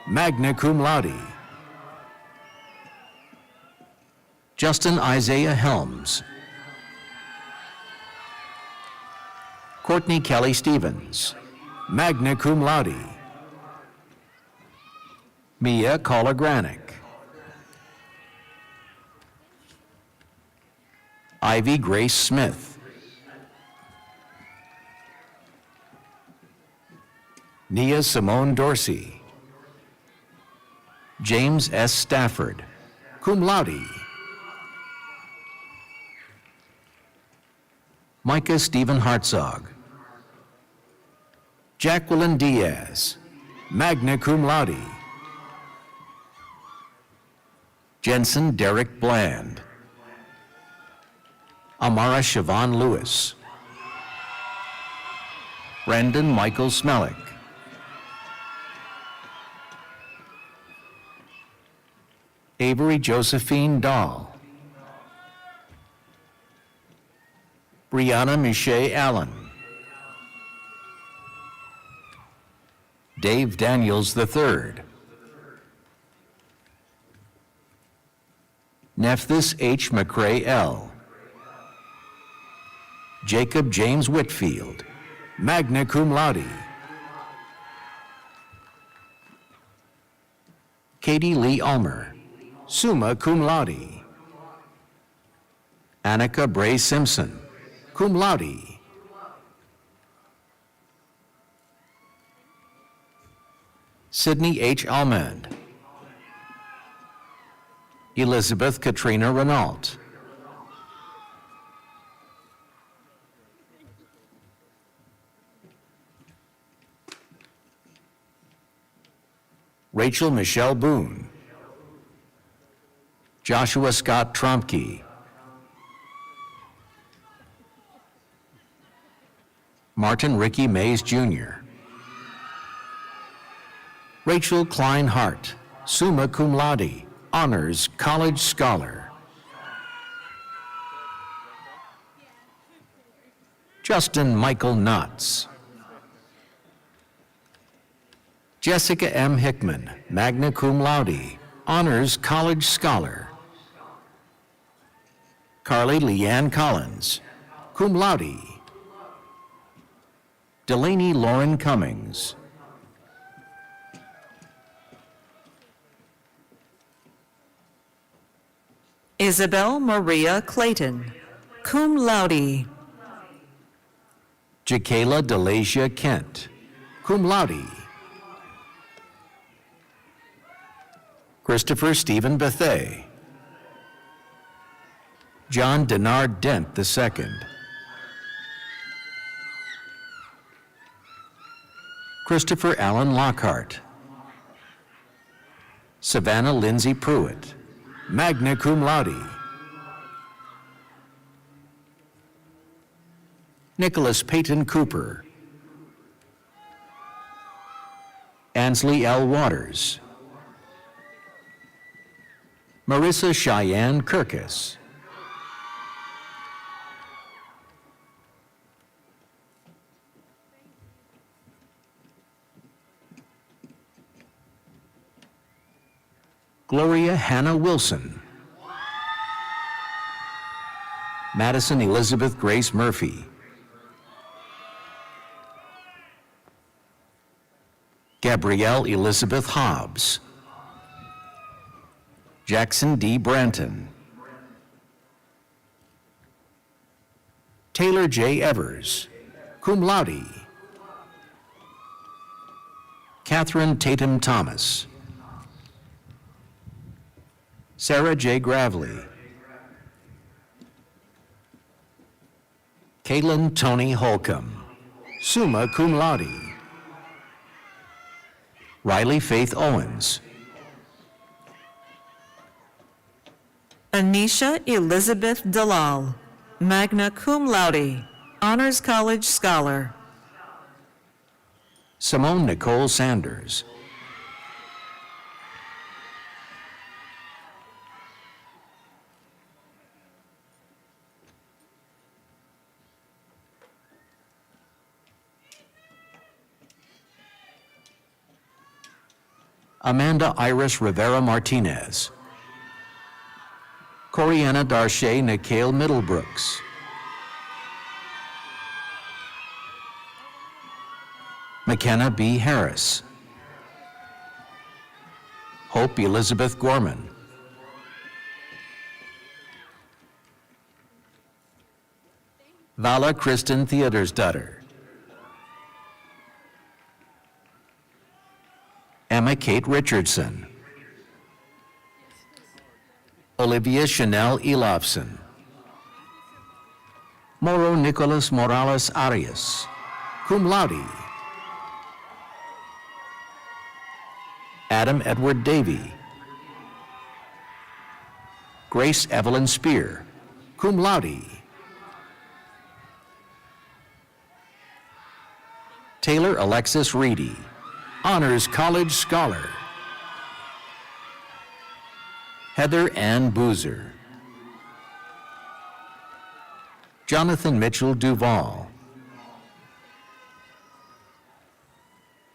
magna cum laude. Justin Isaiah Helms. Courtney Kelly Stevens, magna cum laude. Mia Kolagranic. Ivy Grace Smith. Nia Simone Dorsey. James S. Stafford, cum laude. Micah Stephen Hartzog. Jacqueline Diaz, magna cum laude. Jensen Derek Bland. Amara Siobhan Lewis. Brandon Michael Smellick. Avery Josephine Dahl. Brianna Miche Allen. Dave Daniels III. Nephthys H. McCrae L. Jacob James Whitfield, magna cum laude. Katie Lee Ulmer, summa cum laude. Annika Bray Simpson, cum laude. Sydney H. Almond. Elizabeth Katrina Renault. Rachel Michelle Boone. Joshua Scott Tromke. Martin Ricky Mays Jr. Rachel Klein Hart, summa cum laude, honors college scholar. Justin Michael Knotts. Jessica M. Hickman, magna cum laude, honors college scholar. Carly Leanne Collins, cum laude. Delaney Lauren Cummings. Isabel Maria Clayton, cum laude. Jakayla Delacia Kent, cum laude. Christopher Stephen Bethay. John Denard Dent II. Christopher Allen Lockhart. Savannah Lindsay Pruitt, magna cum laude. Nicholas Peyton Cooper. Ansley L. Waters. Marissa Cheyenne Kirkus. Gloria Hannah Wilson. Madison Elizabeth Grace Murphy. Gabrielle Elizabeth Hobbs. Jackson D. Branton. Taylor J. Evers, cum laude. Catherine Tatum Thomas. Sarah J. Gravely. Caitlin Tony Holcomb, summa cum laude. Riley Faith Owens. Anisha Elizabeth Dalal, magna cum laude, honors college scholar. Simone Nicole Sanders. Amanda Iris Rivera Martinez. Corianna Darche Nikhil Middlebrooks. McKenna B. Harris. Hope Elizabeth Gorman. Vala Kristen Theodorsdottir. Emma Kate Richardson. Olivia Chanel Elofson. Moro Nicholas Morales Arias, cum laude. Adam Edward Davey. Grace Evelyn Spear, cum laude. Taylor Alexis Reedy, Honors College Scholar. Heather Ann Boozer. Jonathan Mitchell Duval.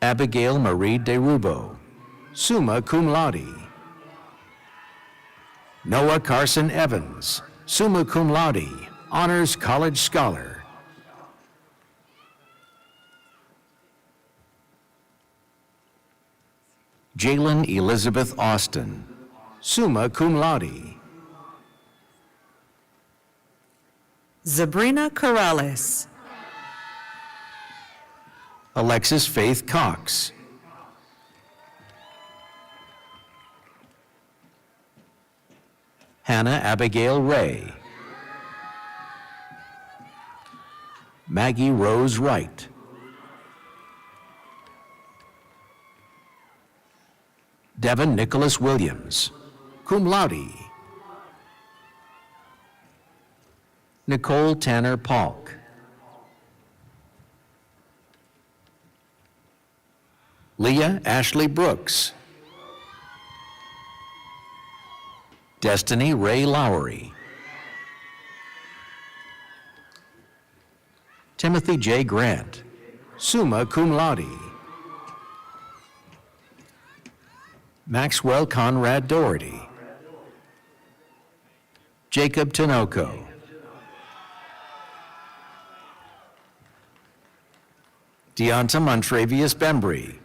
Abigail Marie DeRubo, summa cum laude. Noah Carson Evans, summa cum laude, Honors College Scholar. Jalen Elizabeth Austin, summa cum laude. Sabrina Corrales. Alexis Faith Cox. Hannah Abigail Ray. Maggie Rose Wright. Devin Nicholas Williams, cum laude. Nicole Tanner Polk. Leah Ashley Brooks. Destiny Ray Lowry. Timothy J. Grant, summa cum laude. Maxwell Conrad Doherty. Jacob Tinoco. Deonta Montravius Bembry.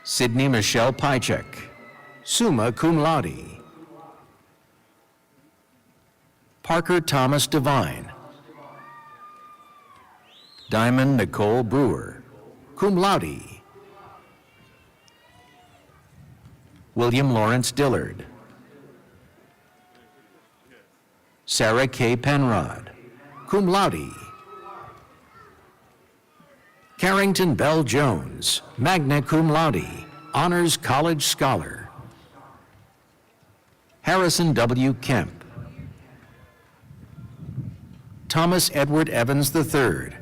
Sydney Michelle Pychek, summa cum laude. Parker Thomas Devine. Diamond Nicole Brewer, cum laude. William Lawrence Dillard. Sarah K. Penrod, cum laude. Carrington Bell Jones, magna cum laude, Honors College Scholar. Harrison W. Kemp. Thomas Edward Evans III.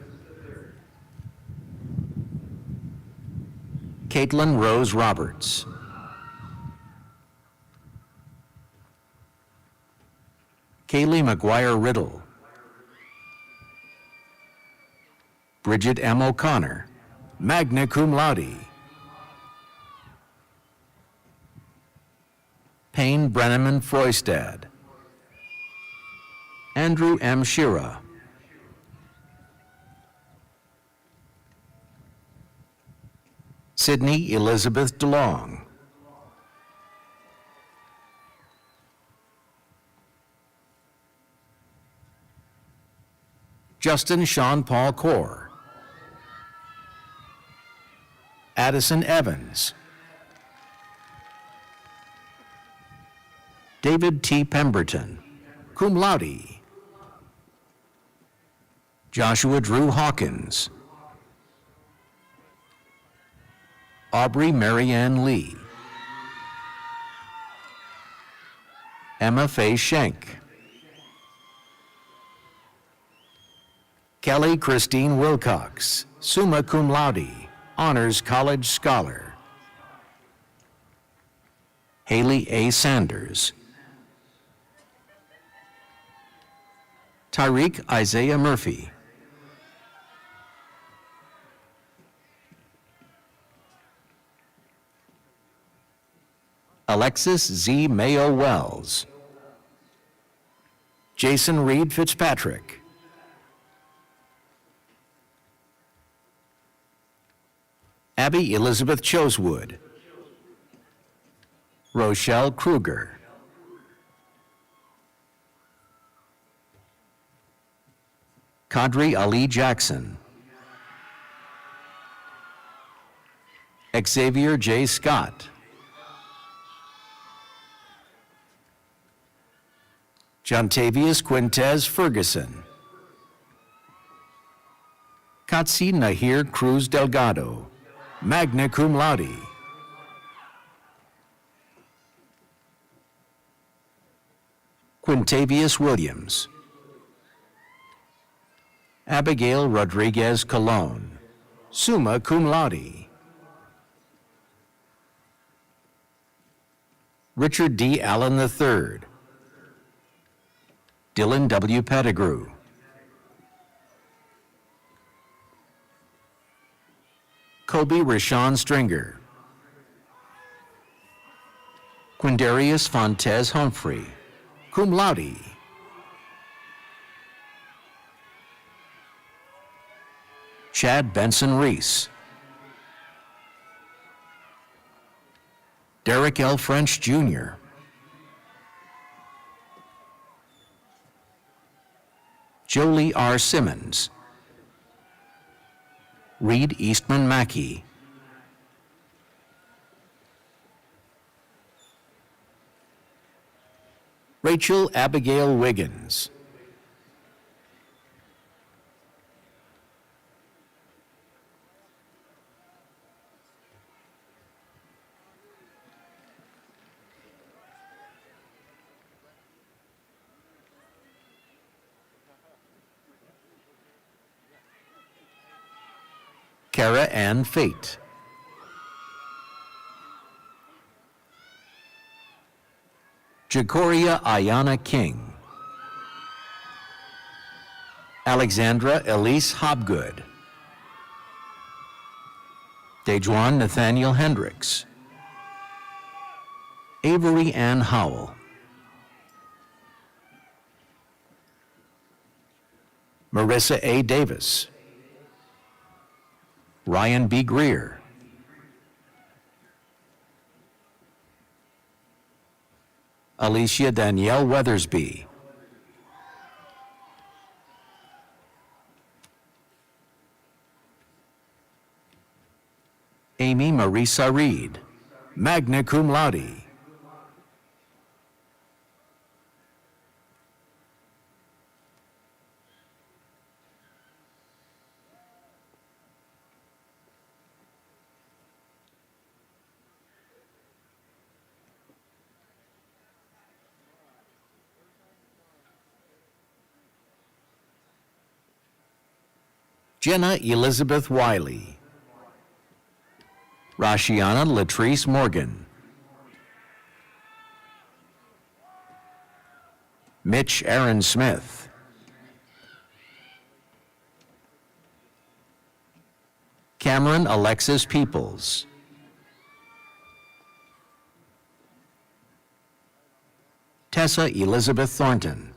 Caitlin Rose Roberts. Kaylee McGuire Riddle. Bridget M. O'Connor, magna cum laude. Payne Brenneman Froistad. Andrew M. Shira. Sydney Elizabeth DeLong. Justin Sean Paul Core. Addison Evans. David T. Pemberton, cum laude. Joshua Drew Hawkins. Aubrey Marianne Lee. Emma Faye Schenk. Kelly Christine Wilcox, summa cum laude, Honors College Scholar. Haley A. Sanders. Tyreek Isaiah Murphy. Alexis Z. Mayo Wells. Jason Reed Fitzpatrick. Abby Elizabeth Chosewood. Rochelle Kruger. Kadri Ali Jackson. Xavier J. Scott. Jontavius Quintez Ferguson. Katsi Nahir Cruz Delgado, magna cum laude. Quintavious Williams. Abigail Rodriguez Colon, summa cum laude. Richard D. Allen III, Dylan W. Pettigrew, Kobe Rashawn Stringer, Quindarius Fontes Humphrey, cum laude. Chad Benson Reese, Derek L. French Jr., Jolie R. Simmons, Reed Eastman Mackey, Rachel Abigail Wiggins, Kara Ann Fate, Jacoria Ayana King, Alexandra Elise Hobgood, Dejuan Nathaniel Hendricks, Avery Ann Howell, Marissa A. Davis, Ryan B. Greer, Alicia Danielle Weathersby, Amy Marisa Reed, magna cum laude. Jenna Elizabeth Wiley, Rashiana Latrice Morgan, Mitch Aaron Smith, Cameron Alexis Peoples, Tessa Elizabeth Thornton,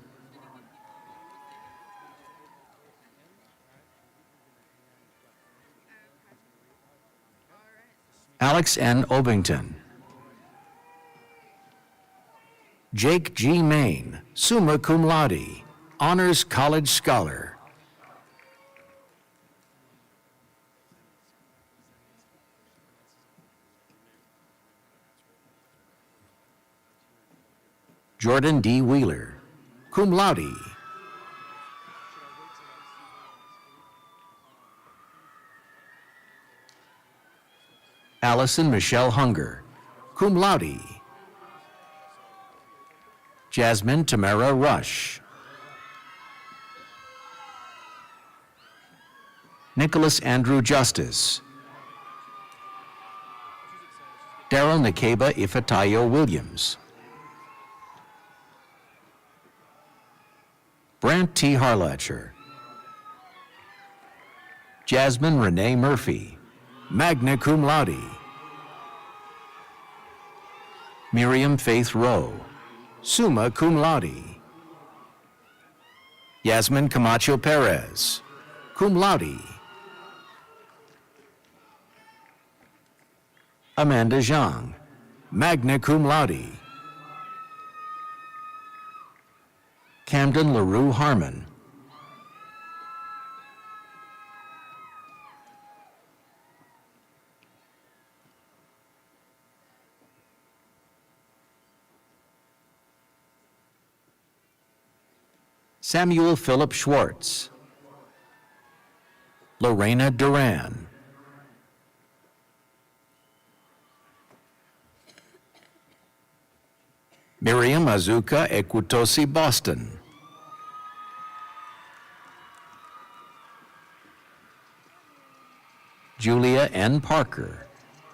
Alex N. Obington, Jake G. Main, summa cum laude, Honors College Scholar. Jordan D. Wheeler, cum laude. Allison Michelle Hunger, cum laude. Jasmine Tamara Rush, Nicholas Andrew Justice, Daryl Nakeba Ifatayo Williams, Brant T. Harlacher, Jasmine Renee Murphy, magna cum laude. Miriam Faith Rowe, summa cum laude. Yasmin Camacho Perez, cum laude. Amanda Zhang, magna cum laude. Camden LaRue Harmon, Samuel Philip Schwartz, Lorena Duran, Miriam Azuka Equitosi Boston, Julia N. Parker,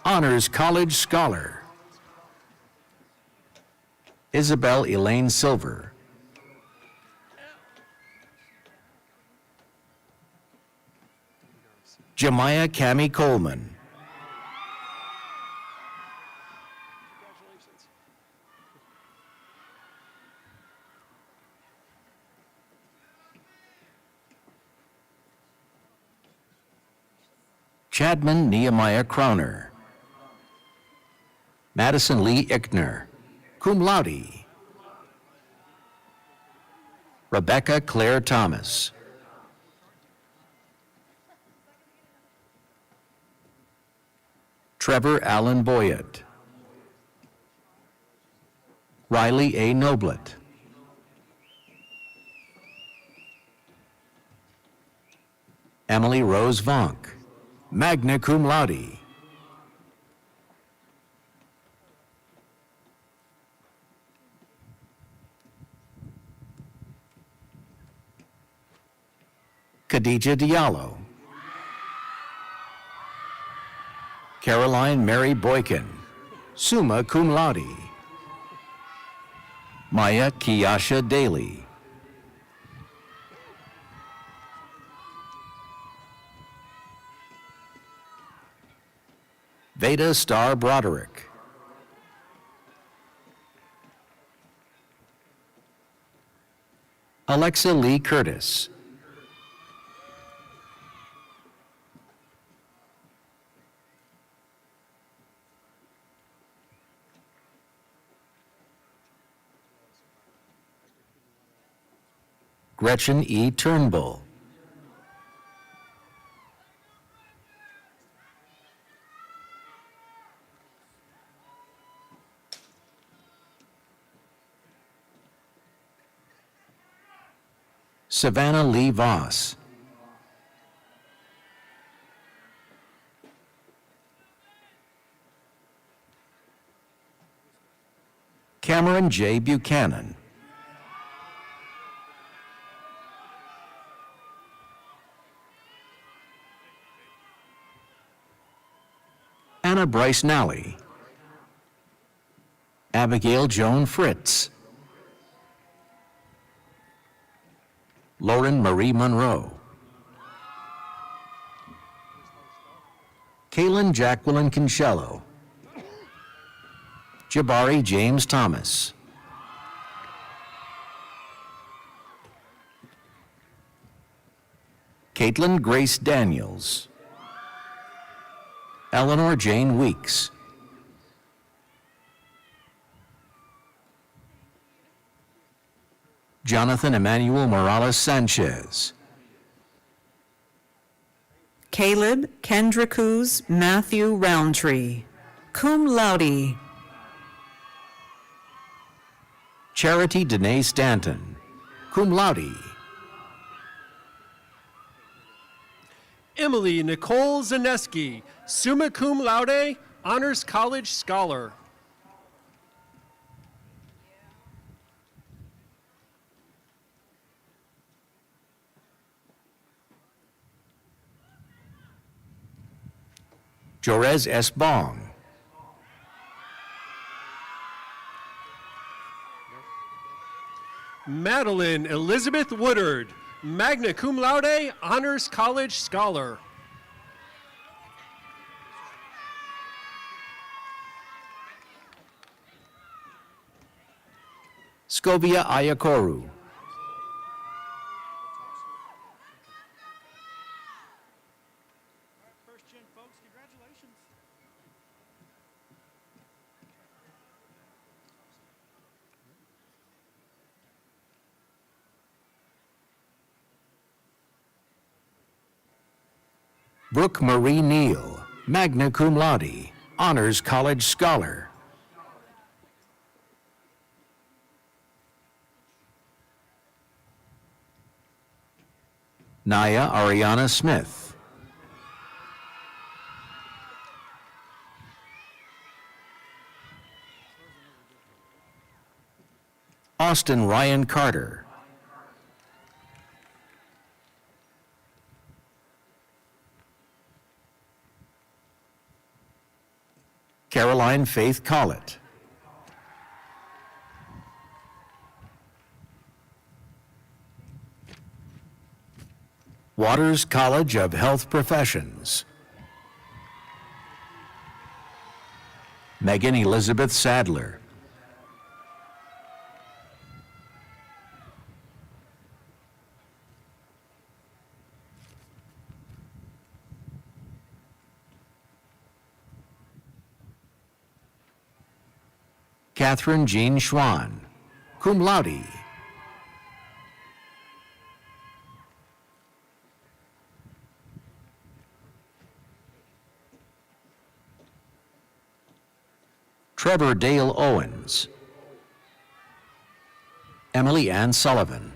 Honors College Scholar. Isabel Elaine Silver. Jemiah Cami Coleman. Chadman Nehemiah Crowner. Madison Lee Ickner, cum laude. Rebecca Claire Thomas. Trevor Allen Boyett. Riley A. Noblet. Emily Rose Vonk, magna cum laude. Khadija Diallo. Caroline Mary Boykin, summa cum laude. Maya Kiasha Daly. Veda Star Broderick. Alexa Lee Curtis. Gretchen E. Turnbull. Savannah Lee Voss. Cameron J. Buchanan. Anna Bryce Nally. Abigail Joan Fritz. Lauren Marie Monroe. Kaylin Jacqueline Kinshello. Jabari James Thomas. Caitlin Grace Daniels. Eleanor Jane Weeks. Jonathan Emmanuel Morales Sanchez. Caleb Kendricus Matthew Roundtree, cum laude. Charity Danae Stanton, cum laude. Emily Nicole Zaneski, summa cum laude, Honors College Scholar. Jorez S. Bong. Madeline Elizabeth Woodard, magna cum laude, Honors College Scholar. Scovia Ayakoru. Brooke Marie Neal, magna cum laude, Honors College Scholar. Naya Ariana Smith. Austin Ryan Carter. Caroline Faith Collett. Waters College of Health Professions. Megan Elizabeth Sadler. Catherine Jean Schwan, cum laude. Trevor Dale Owens. Emily Ann Sullivan.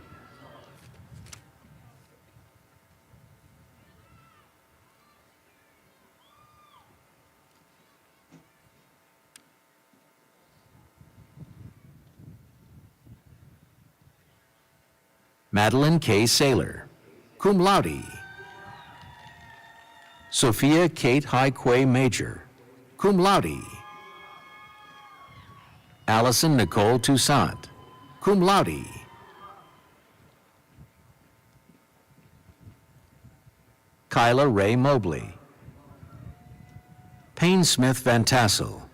Madeline K. Saylor, cum laude. Sophia Kate Highquay Major, cum laude. Allison Nicole Toussaint, cum laude. Kyla Ray Mobley. Payne Smith Van Tassel.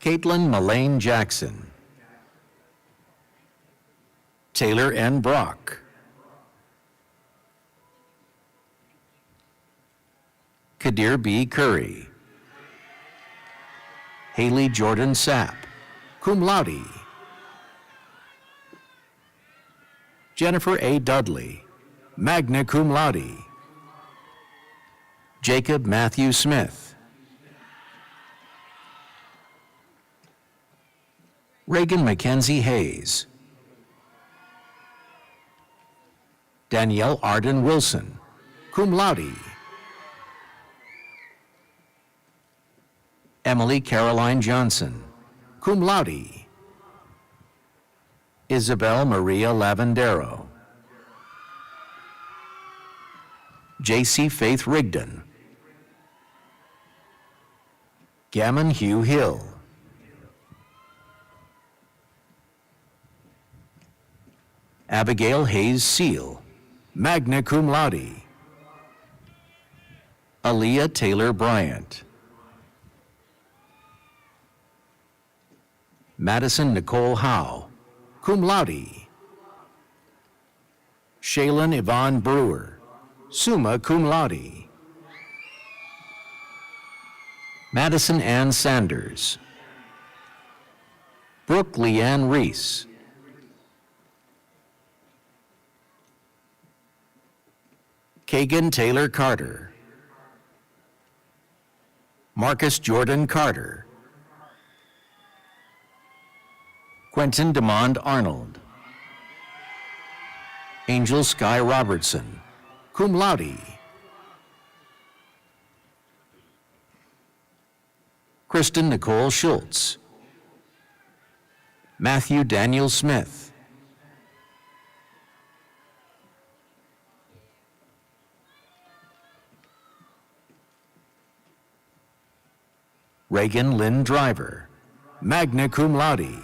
Caitlin Mullane Jackson. Taylor N. Brock. Kadir B. Curry. Haley Jordan Sapp, cum laude. Jennifer A. Dudley, magna cum laude. Jacob Matthew Smith. Reagan Mackenzie Hayes. Danielle Arden Wilson, cum laude. Emily Caroline Johnson, cum laude. Isabel Maria Lavandero. J.C. Faith Rigdon. Gammon Hugh Hill. Abigail Hayes Seal, magna cum laude. Aaliyah Taylor Bryant. Madison Nicole Howe, cum laude. Shaylin Yvonne Brewer, summa cum laude. Madison Ann Sanders. Brooke Leanne Reese. Kagan Taylor Carter. Marcus Jordan Carter. Quentin DeMond Arnold. Angel Sky Robertson, cum laude. Kristen Nicole Schultz. Matthew Daniel Smith. Reagan Lynn Driver, magna cum laude.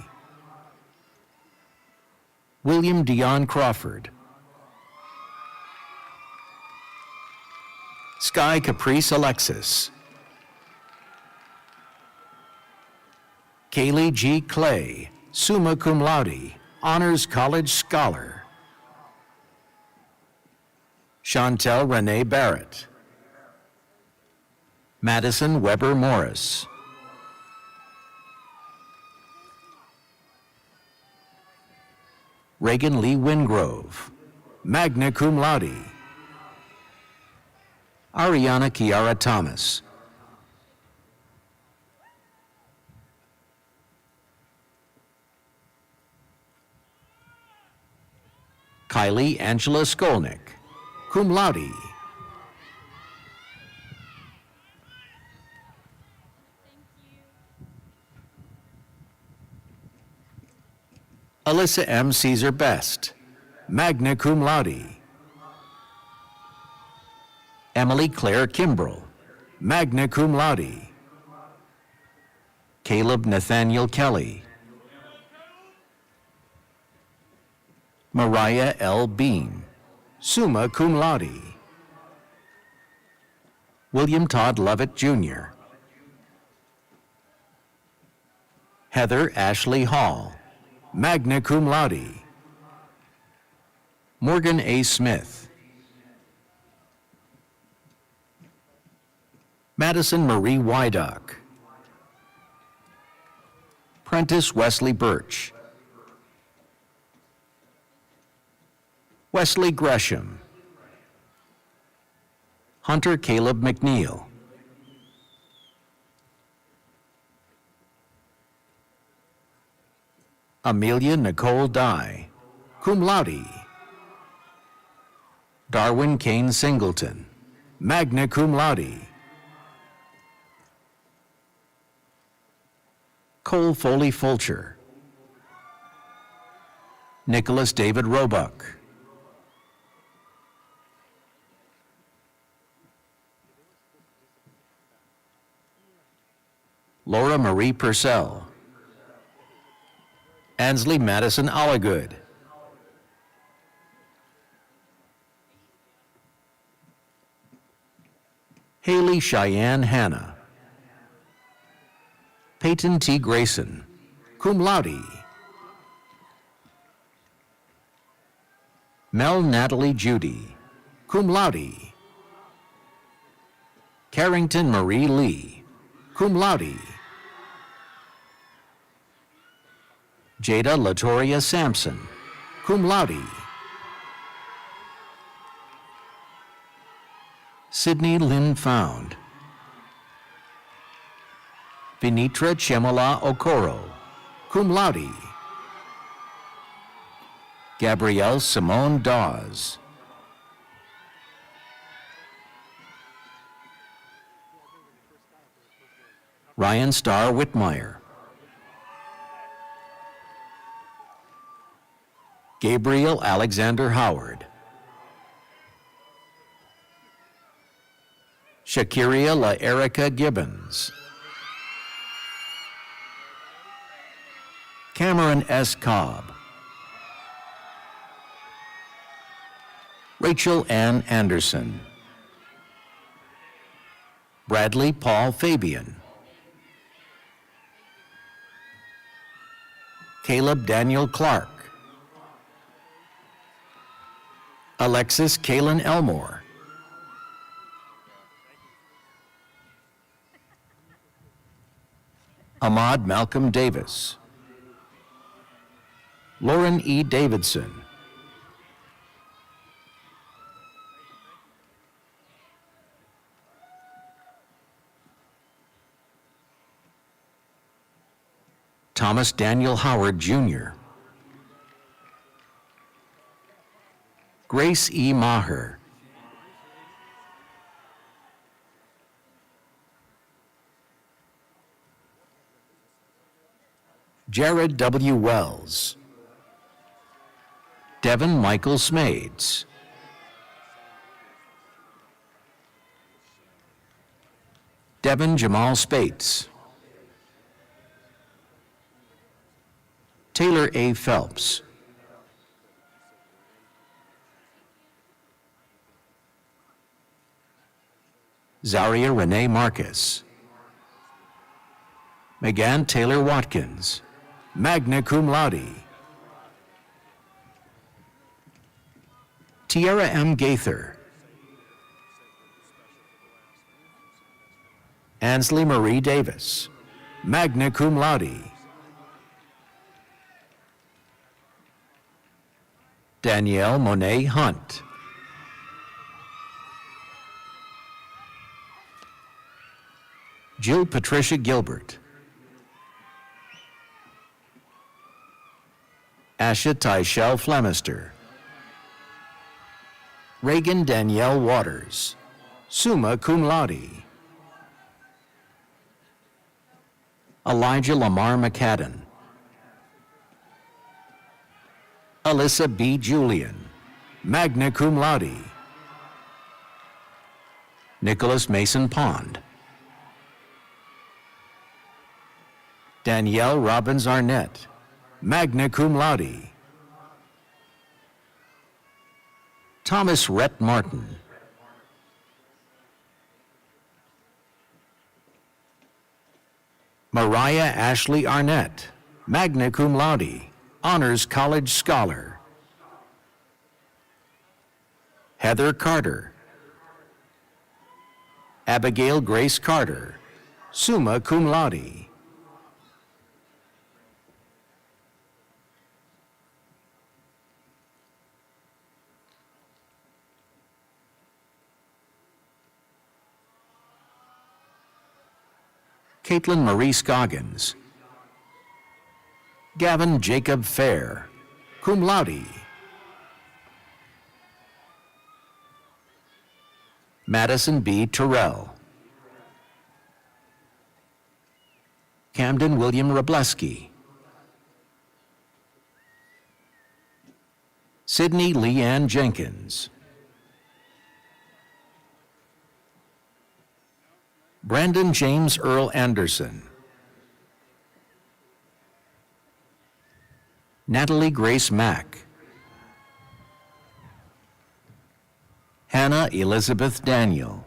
William Dion Crawford. Sky Caprice Alexis. Kaylee G. Clay, summa cum laude, Honors College Scholar. Chantel Renee Barrett. Madison Weber Morris. Reagan Lee Wingrove, magna cum laude. Ariana Kiara Thomas. Kylie Angela Skolnick, cum laude. Alyssa M. Caesar Best, magna cum laude. Emily Claire Kimbrell, magna cum laude. Caleb Nathaniel Kelly. Mariah L. Beam, summa cum laude. William Todd Lovett, Jr. Heather Ashley Hall, magna cum laude. Morgan A. Smith. Madison Marie Wydock. Prentice Wesley Birch. Wesley Gresham. Hunter Caleb McNeil. Amelia Nicole Dye, cum laude. Darwin Kane Singleton, magna cum laude. Cole Foley Fulcher. Nicholas David Roebuck. Laura Marie Purcell. Ansley Madison Allagood. Haley Cheyenne Hanna. Peyton T. Grayson, cum laude. Mel Natalie Judy, cum laude. Carrington Marie Lee, cum laude. Jada Latoria Sampson, cum laude. Sydney Lynn Found. Vinitra Chemola Okoro, cum laude. Gabrielle Simone Dawes. Ryan Starr Whitmire. Gabriel Alexander Howard. Shakiria La Erica Gibbons. Cameron S. Cobb. Rachel Ann Anderson. Bradley Paul Fabian. Caleb Daniel Clark. Alexis Kalen Elmore. Ahmad Malcolm Davis. Lauren E. Davidson. Thomas Daniel Howard, Jr. Grace E. Maher. Jared W. Wells. Devin Michael Smades. Devin Jamal Spates. Taylor A. Phelps. Zaria Renee Marcus. Megan Taylor Watkins, magna cum laude. Tiara M. Gaither. Ansley Marie Davis, magna cum laude. Danielle Monet Hunt. Jill Patricia Gilbert. Asha Tyshell Flemister. Reagan Danielle Waters, summa cum laude. Elijah Lamar McCadden. Alyssa B. Julian, magna cum laude. Nicholas Mason Pond. Danielle Robbins Arnett, magna cum laude. Thomas Rhett Martin. Mariah Ashley Arnett, magna cum laude, Honors College Scholar. Heather Carter. Abigail Grace Carter, summa cum laude. Caitlin Marie Scoggins. Gavin Jacob Fair, cum laude. Madison B. Terrell. Camden William Robleski. Sydney Leanne Jenkins. Brandon James Earl Anderson. Natalie Grace Mack. Hannah Elizabeth Daniel.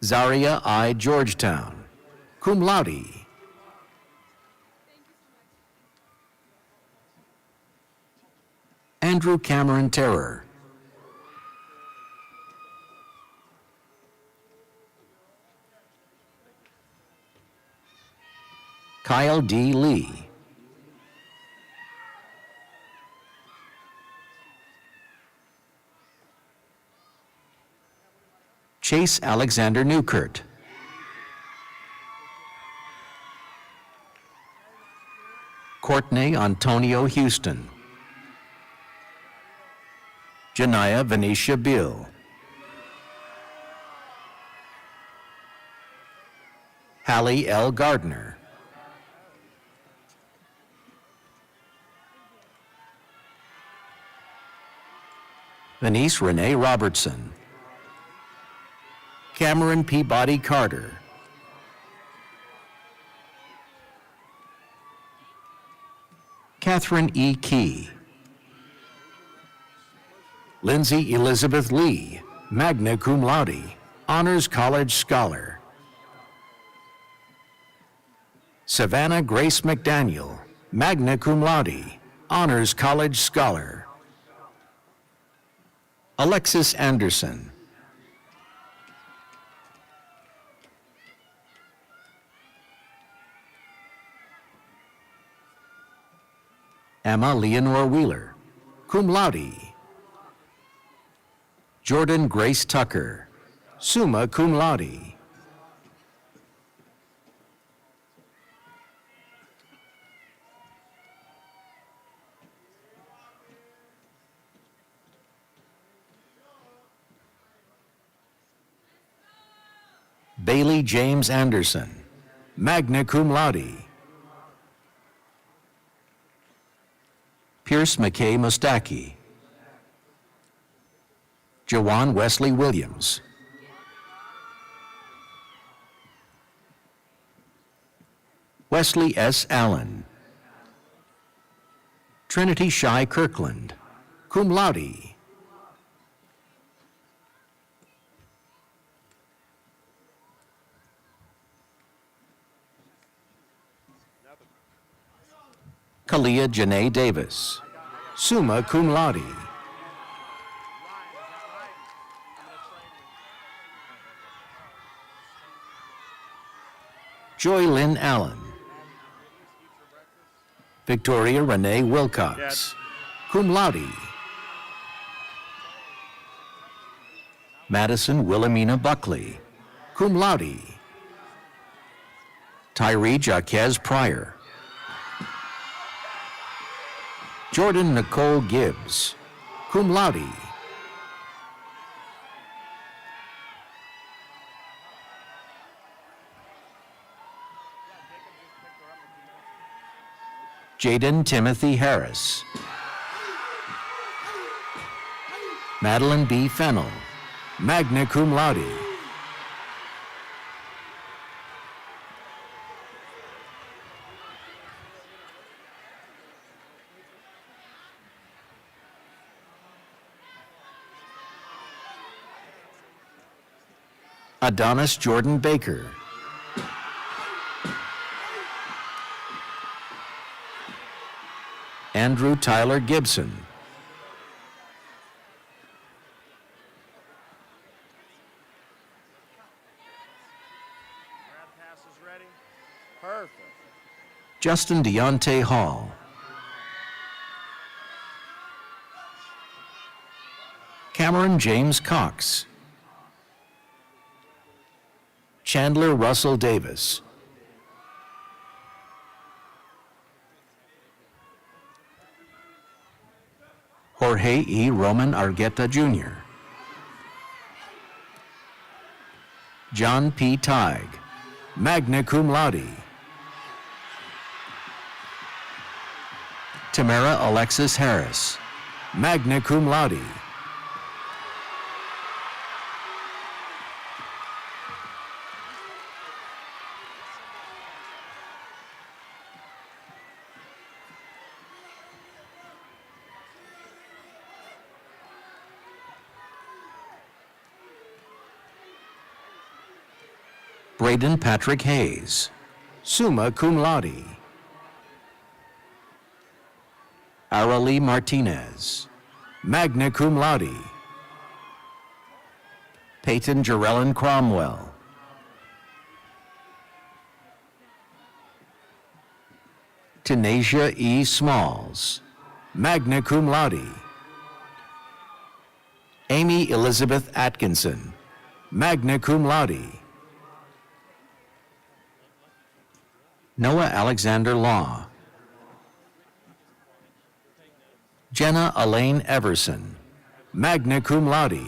Zaria I. Georgetown, cum laude. Andrew Cameron Terror. Kyle D. Lee. Chase Alexander Newkirk. Courtney Antonio Houston. Janiyah Venetia Bill. Hallie L. Gardner. Venice Renee Robertson. Cameron Peabody Carter. Catherine E. Key. Lindsay Elizabeth Lee, magna cum laude, Honors College Scholar. Savannah Grace McDaniel, magna cum laude, Honors College Scholar. Alexis Anderson. Emma Leonore Wheeler, cum laude. Jordan Grace Tucker, summa cum laude. Bailey James Anderson, magna cum laude. Pierce McKay Mustaki. Jawan Wesley Williams. Wesley S. Allen. Trinity Shy Kirkland, cum laude. Kalia Janae Davis, summa cum laude. Joy Lynn Allen. Victoria Renee Wilcox, cum laude. Madison Wilhelmina Buckley, cum laude. Tyree Jaquez Pryor. Jordan Nicole Gibbs, cum laude. Jaden Timothy Harris. Madeline B. Fennell, magna cum laude. Adonis Jordan Baker. Andrew Tyler Gibson. Perfect. Justin Deontay Hall. Cameron James Cox. Chandler Russell Davis. Jorge E. Roman Argueta Jr. John P. Teig, magna cum laude. Tamara Alexis Harris, magna cum laude. Braden Patrick Hayes, summa cum laude. Arely Martinez, magna cum laude. Peyton Jarellin Cromwell. Tanasia E. Smalls, magna cum laude. Amy Elizabeth Atkinson, magna cum laude. Noah Alexander Law. Jenna Elaine Everson, magna cum laude.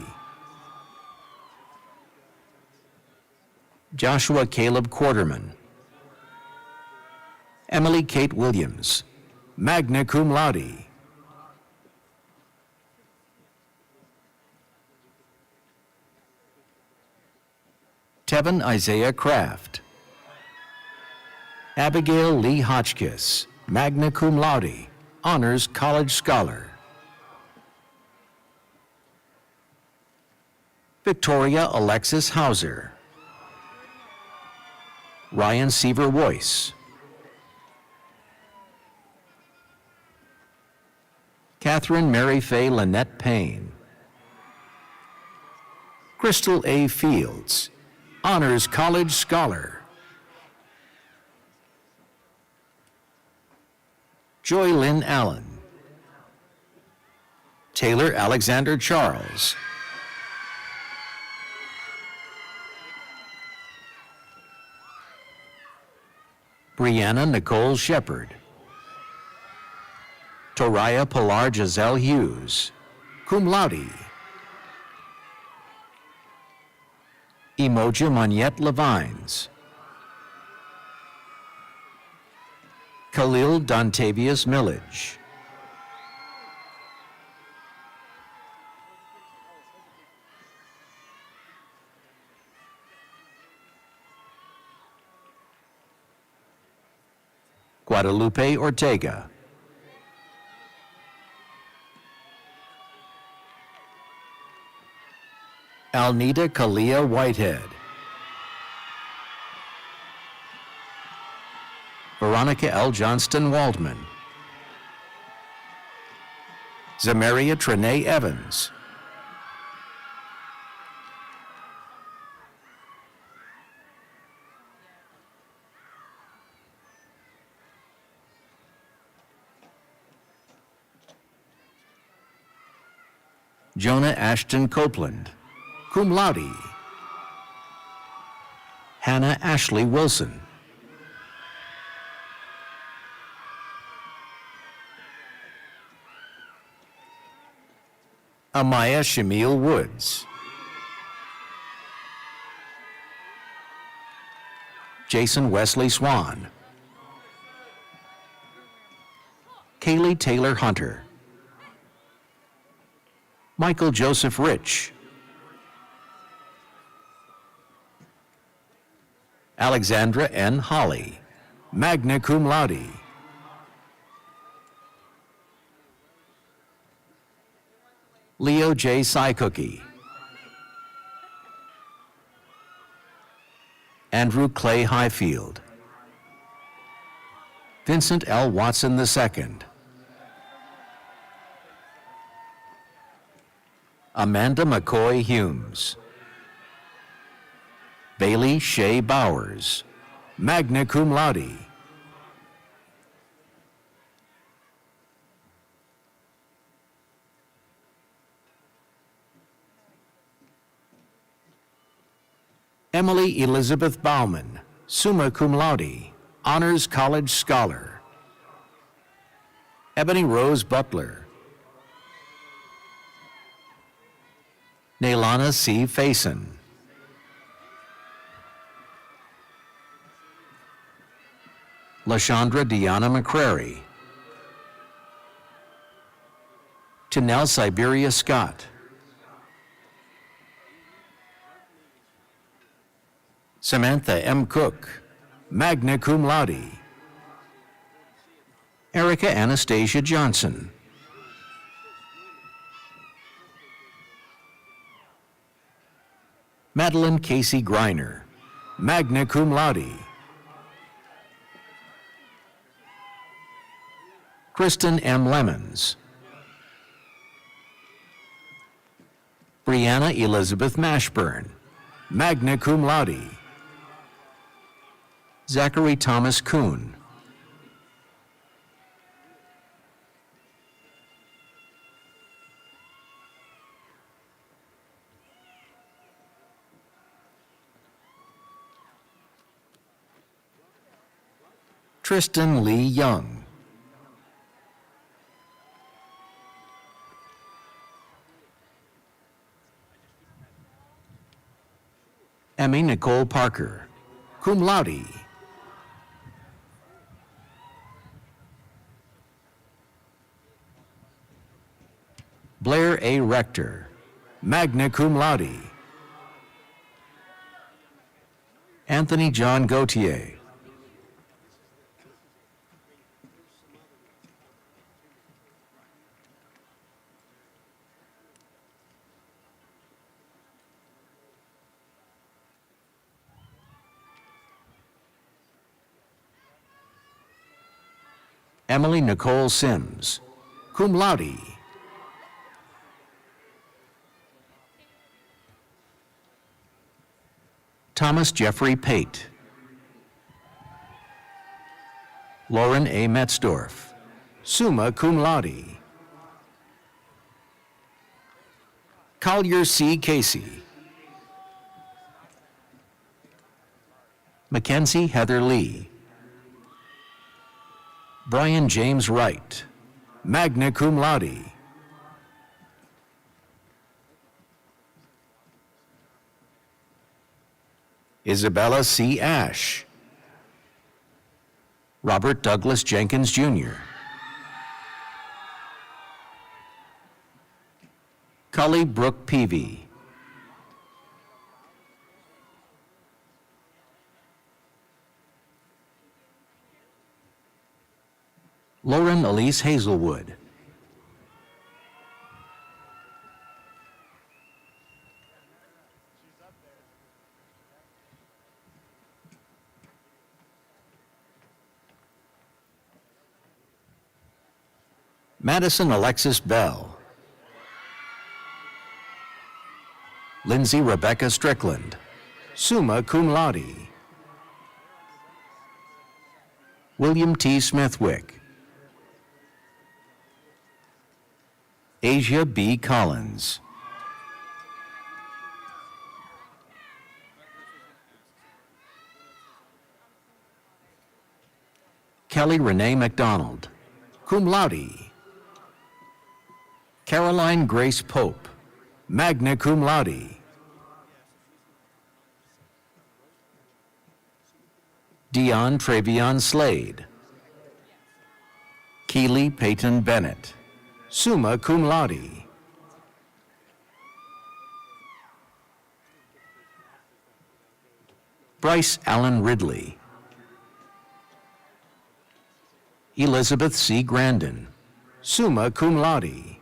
Joshua Caleb Quarterman. Emily Kate Williams, magna cum laude. Tevin Isaiah Kraft. Abigail Lee Hotchkiss, magna cum laude, honors college scholar. Victoria Alexis Hauser. Ryan Seaver Weiss. Catherine Mary Faye Lynette Payne. Crystal A. Fields, honors college scholar. Joy Lynn Allen. Taylor Alexander Charles. Brianna Nicole Shepard. Toraya Pilar Giselle Hughes, cum laude. Emoja Moniette Levines. Khalil Dontavius Millage. Guadalupe Ortega. Alnita Kalia Whitehead. Veronica L. Johnston Waldman. Zamaria Trinae Evans. Jonah Ashton Copeland, cum laude. Hannah Ashley Wilson. Amaya Shamil Woods. Jason Wesley Swan. Kaylee Taylor Hunter. Michael Joseph Rich, Alexandra N. Holly, magna cum laude. Leo J. Sycookie, Andrew Clay Highfield, Vincent L. Watson II, Amanda McCoy Humes, Bailey Shea Bowers, magna cum laude. Emily Elizabeth Bauman, summa cum laude, Honors College Scholar. Ebony Rose Butler, Nailana C. Faison, LaShondra Deanna McCrary, Tanel Siberia Scott, Samantha M. Cook, magna cum laude. Erica Anastasia Johnson, Madeline Casey Griner, magna cum laude. Kristen M. Lemons, Brianna Elizabeth Mashburn, magna cum laude. Zachary Thomas Kuhn, Tristan Lee Young, Emmy Nicole Parker, cum laude. Blair A. Rector, magna cum laude. Anthony John Gautier, Emily Nicole Sims, cum laude. Thomas Jeffrey Pate, Lauren A. Metzdorf, summa cum laude. Collier C. Casey, Mackenzie Heather Lee, Brian James Wright, magna cum laude. Isabella C. Ash, Robert Douglas Jenkins, Jr., Cully Brooke Peavy, Lauren Elise Hazelwood, Madison Alexis Bell, Lindsay Rebecca Strickland, summa cum laude. William T. Smithwick, Asia B. Collins, Kelly Renee McDonald, cum laude. Caroline Grace Pope, magna cum laude. Dion Travion Slade, Keely Peyton Bennett, summa cum laude. Bryce Allen Ridley. Elizabeth C. Grandin, summa cum laude.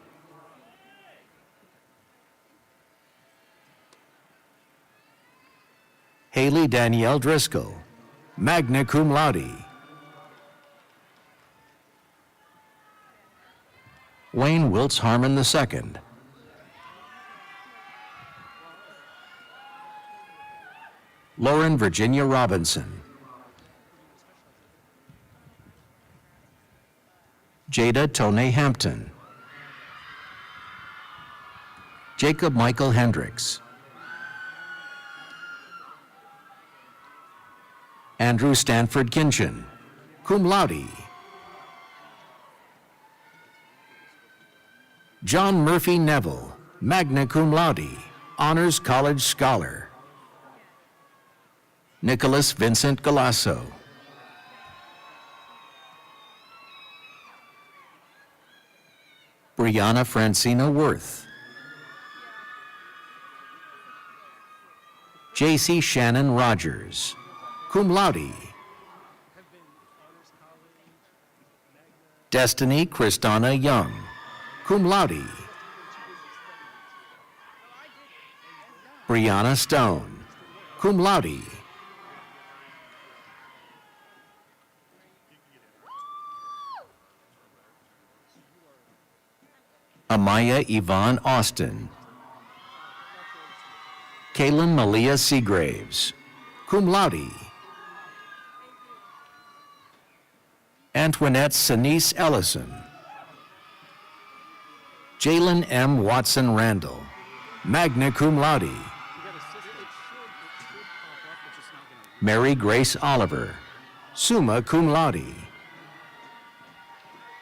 Haley Danielle Driscoll, magna cum laude. Wayne Wiltz Harmon II. Lauren Virginia Robinson. Jada Tone Hampton. Jacob Michael Hendricks. Andrew Stanford Kinchin, cum laude. John Murphy Neville, magna cum laude, Honors College Scholar. Nicholas Vincent Galasso. Brianna Francina Worth. J.C. Shannon Rogers, cum laude. Destiny Christina Young, cum laude. Brianna Stone, cum laude. Amaya Yvonne Austin. Kaylin Malia Seagraves, cum laude. Antoinette Sinise Ellison. Jalen M. Watson Randall, magna cum laude. Mary Grace Oliver, summa cum laude.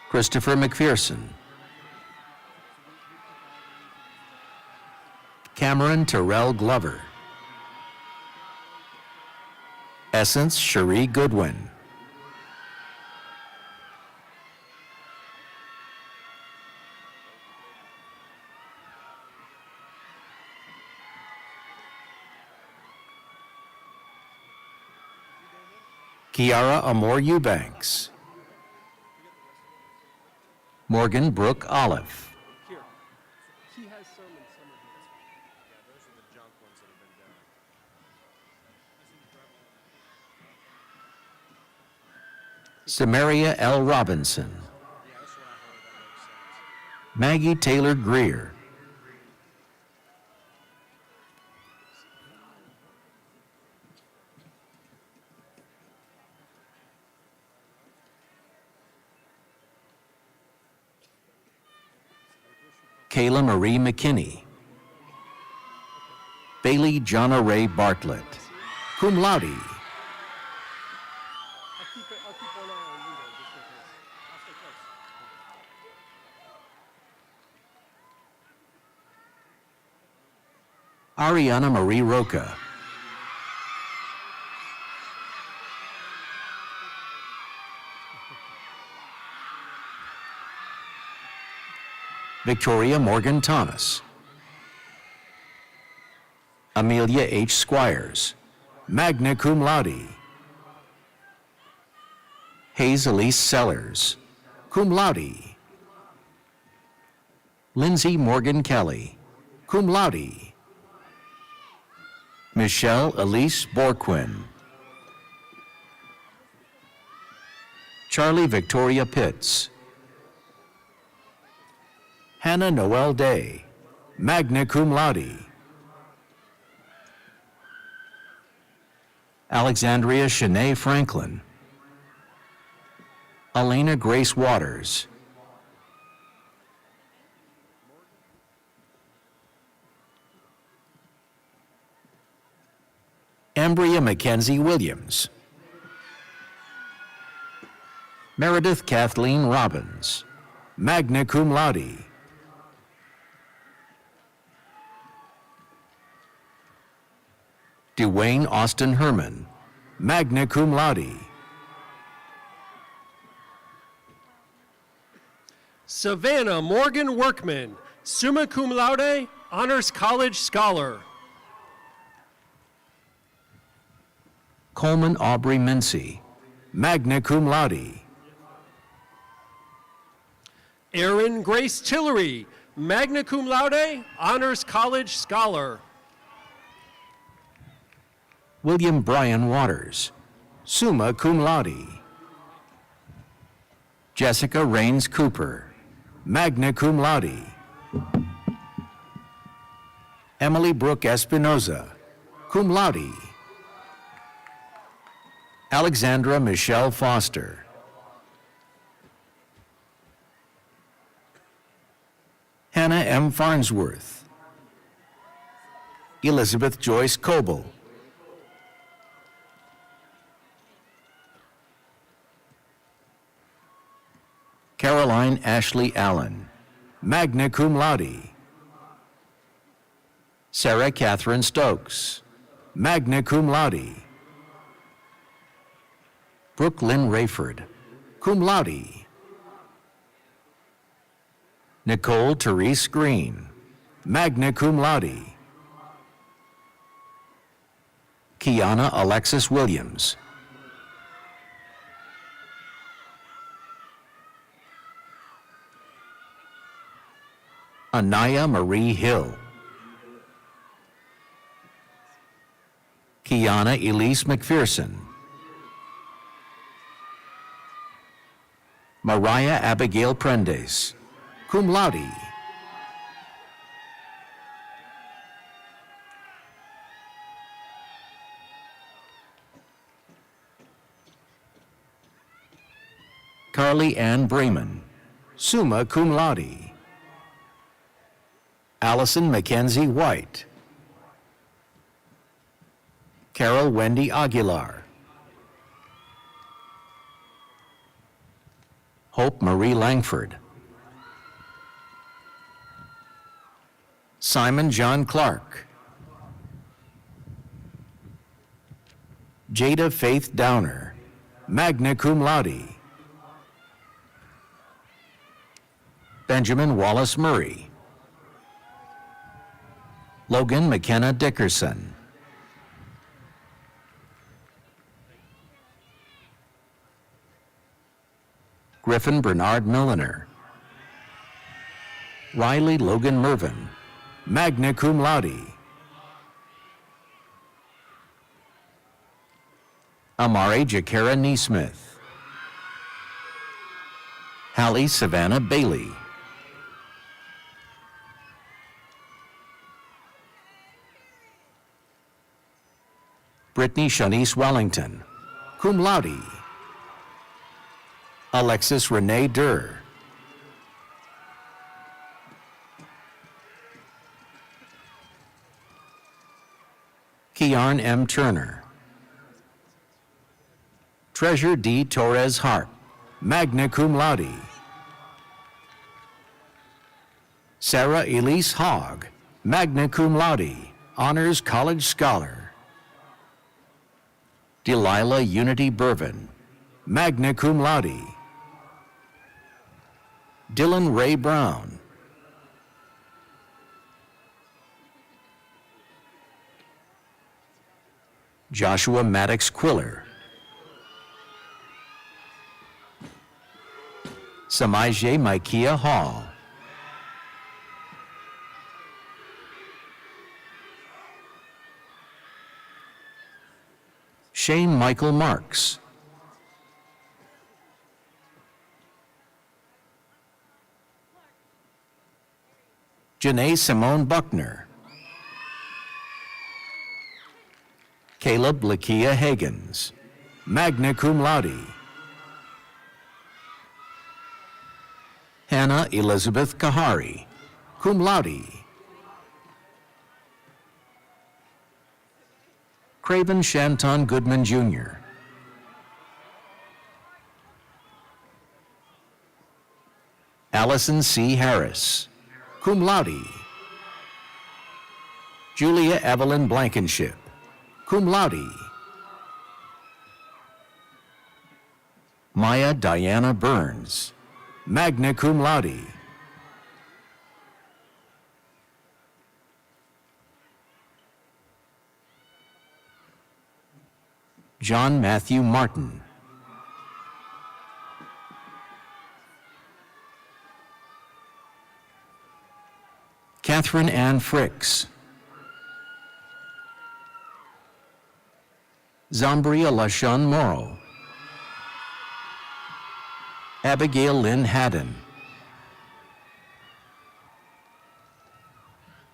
Christopher McPherson. Cameron Terrell Glover. Essence Cherie Goodwin. Kiara Amor Eubanks. Morgan Brooke Olive. Samaria L. Robinson. Maggie Taylor Greer. Kayla Marie McKinney. Bailey Jonna Ray Bartlett, cum laude. Ariana Marie Roca. Victoria Morgan Thomas. Amelia H. Squires, magna cum laude. Hayes Elise Sellers, cum laude. Lindsay Morgan Kelly, cum laude. Michelle Elise Borquin. Charlie Victoria Pitts. Hannah Noel Day, magna cum laude. Alexandria Shanae Franklin. Elena Grace Waters. Ambria Mackenzie Williams. Meredith Kathleen Robbins, magna cum laude. Dwayne Austin Herman, magna cum laude. Savannah Morgan Workman, summa cum laude, Honors College Scholar. Coleman Aubrey Mincy, magna cum laude. Erin Grace Tillery, magna cum laude, Honors College Scholar. William Brian Waters, summa cum laude. Jessica Rains Cooper, magna cum laude. Emily Brooke Espinoza, cum laude. Alexandra Michelle Foster. Hannah M. Farnsworth. Elizabeth Joyce Coble. Caroline Ashley Allen, magna cum laude. Sarah Catherine Stokes, magna cum laude. Brooklyn Rayford, cum laude. Nicole Therese Green, magna cum laude. Kiana Alexis Williams. Anaya Marie Hill. Kiana Elise McPherson. Mariah Abigail Prendes, cum laude. Carly Ann Bremen, summa cum laude. Allison Mackenzie White. Carol Wendy Aguilar. Hope Marie Langford. Simon John Clark. Jada Faith Downer, magna cum laude. Benjamin Wallace Murray. Logan McKenna Dickerson. Griffin Bernard Milliner. Riley Logan Mervin, magna cum laude. Amari Jakara Neesmith. Hallie Savannah Bailey. Brittany Shanice Wellington, cum laude. Alexis Renee Durr. Kiarn M. Turner. Treasure D. Torres Hart, magna cum laude. Sarah Elise Hogg, magna cum laude, Honors College Scholar. Delilah Unity Burvin, magna cum laude. Dylan Ray Brown. Joshua Maddox Quiller. Samaje Maikia Hall. Shane Michael Marks. Janae Simone Buckner. Caleb Lakia Hagans, magna cum laude. Hannah Elizabeth Kahari, cum laude. Craven Shanton Goodman Jr. Allison C. Harris, cum laude. Julia Evelyn Blankenship, cum laude. Maya Diana Burns, magna cum laude. John Matthew Martin. Catherine Ann Fricks. Zambria LaShawn Morrow. Abigail Lynn Haddon.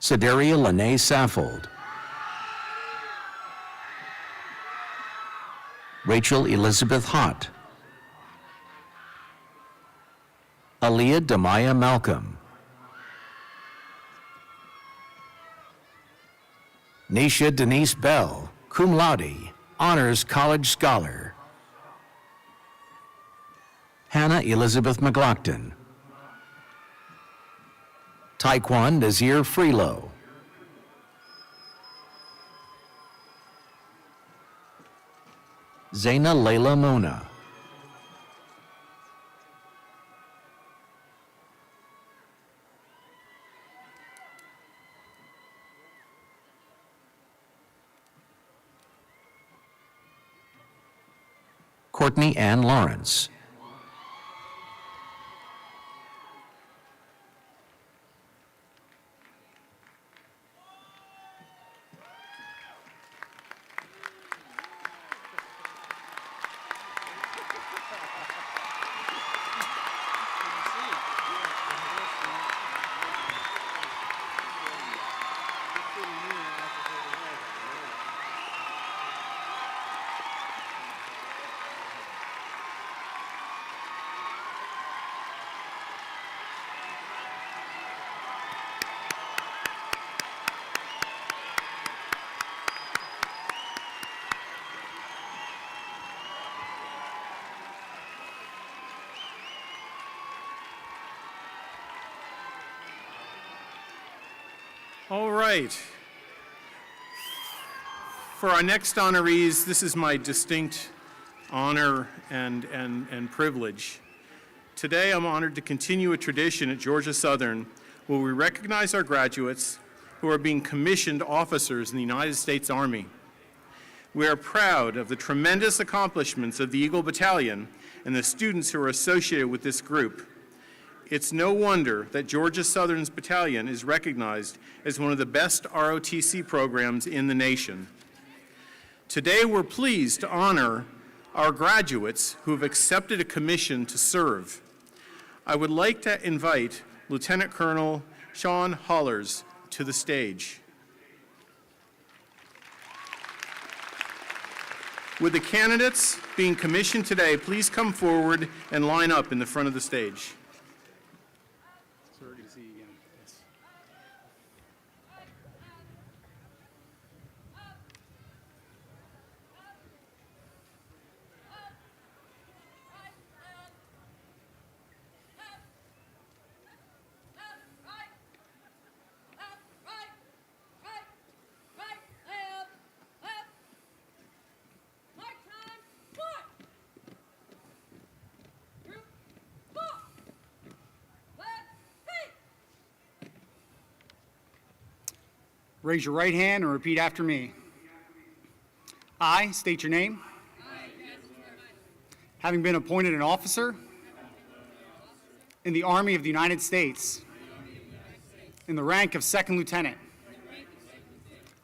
Sedaria Lene Saffold. Rachel Elizabeth Hott. Aaliyah Damaya Malcolm. Nisha Denise Bell, cum laude, Honors College Scholar. Hannah Elizabeth McLaughlin. Taekwon Nazir Freelo. Zaina Layla Mona. Courtney Ann Lawrence. All right. For our next honorees, this is my distinct honor and privilege. Today, I'm honored to continue a tradition at Georgia Southern where we recognize our graduates who are being commissioned officers in the United States Army. We are proud of the tremendous accomplishments of the Eagle Battalion and the students who are associated with this group. It's no wonder that Georgia Southern's battalion is recognized as one of the best ROTC programs in the nation. Today, we're pleased to honor our graduates who have accepted a commission to serve. I would like to invite Lieutenant Colonel Sean Hollers to the stage. Would the candidates being commissioned today please come forward and line up in the front of the stage? Raise your right hand and repeat after me. I state your name. Having been appointed an officer in the Army of the United States in the rank of Second Lieutenant,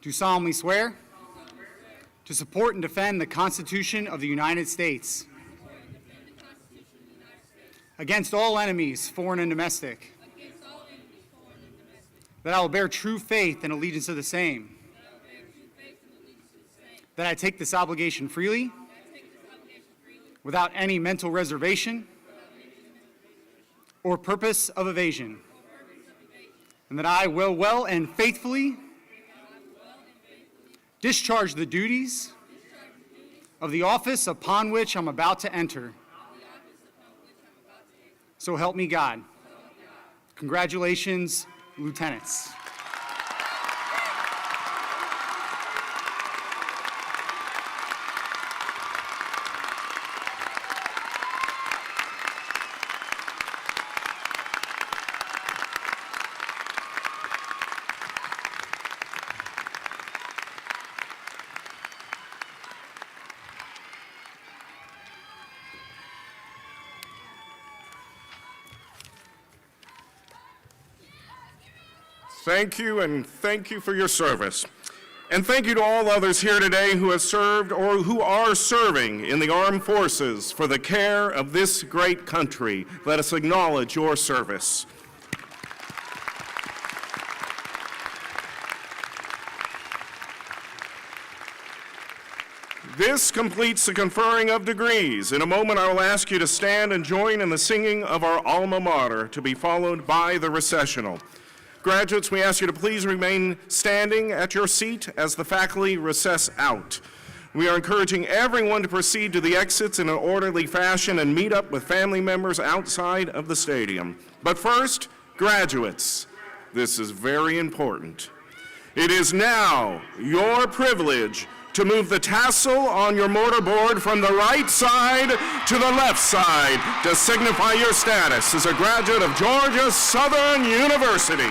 do solemnly swear to support and defend the Constitution of the United States against all enemies, foreign and domestic, that I will bear true faith and allegiance to the same, that I take this obligation freely, without any mental reservation or purpose of evasion, and that I will well and faithfully discharge the duties of the office upon which I'm about to enter. So help me God. Congratulations, Lieutenants. Thank you, and thank you for your service. And thank you to all others here today who have served or who are serving in the armed forces for the care of this great country. Let us acknowledge your service. This completes the conferring of degrees. In a moment, I will ask you to stand and join in the singing of our alma mater, to be followed by the recessional. Graduates, we ask you to please remain standing at your seat as the faculty recess out. We are encouraging everyone to proceed to the exits in an orderly fashion and meet up with family members outside of the stadium. But first, graduates, this is very important. It is now your privilege to move the tassel on your mortarboard from the right side to the left side to signify your status as a graduate of Georgia Southern University.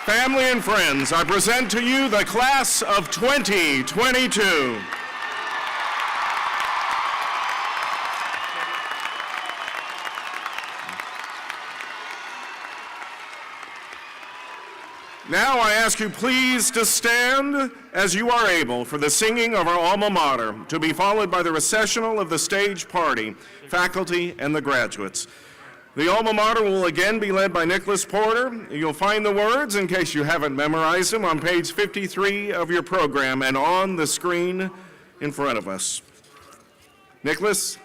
Family and friends, I present to you the class of 2022. Now I ask you please to stand as you are able for the singing of our alma mater, to be followed by the recessional of the stage party, faculty, and the graduates. The alma mater will again be led by Nicholas Porter. You'll find the words, in case you haven't memorized them, on page 53 of your program and on the screen in front of us. Nicholas?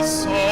So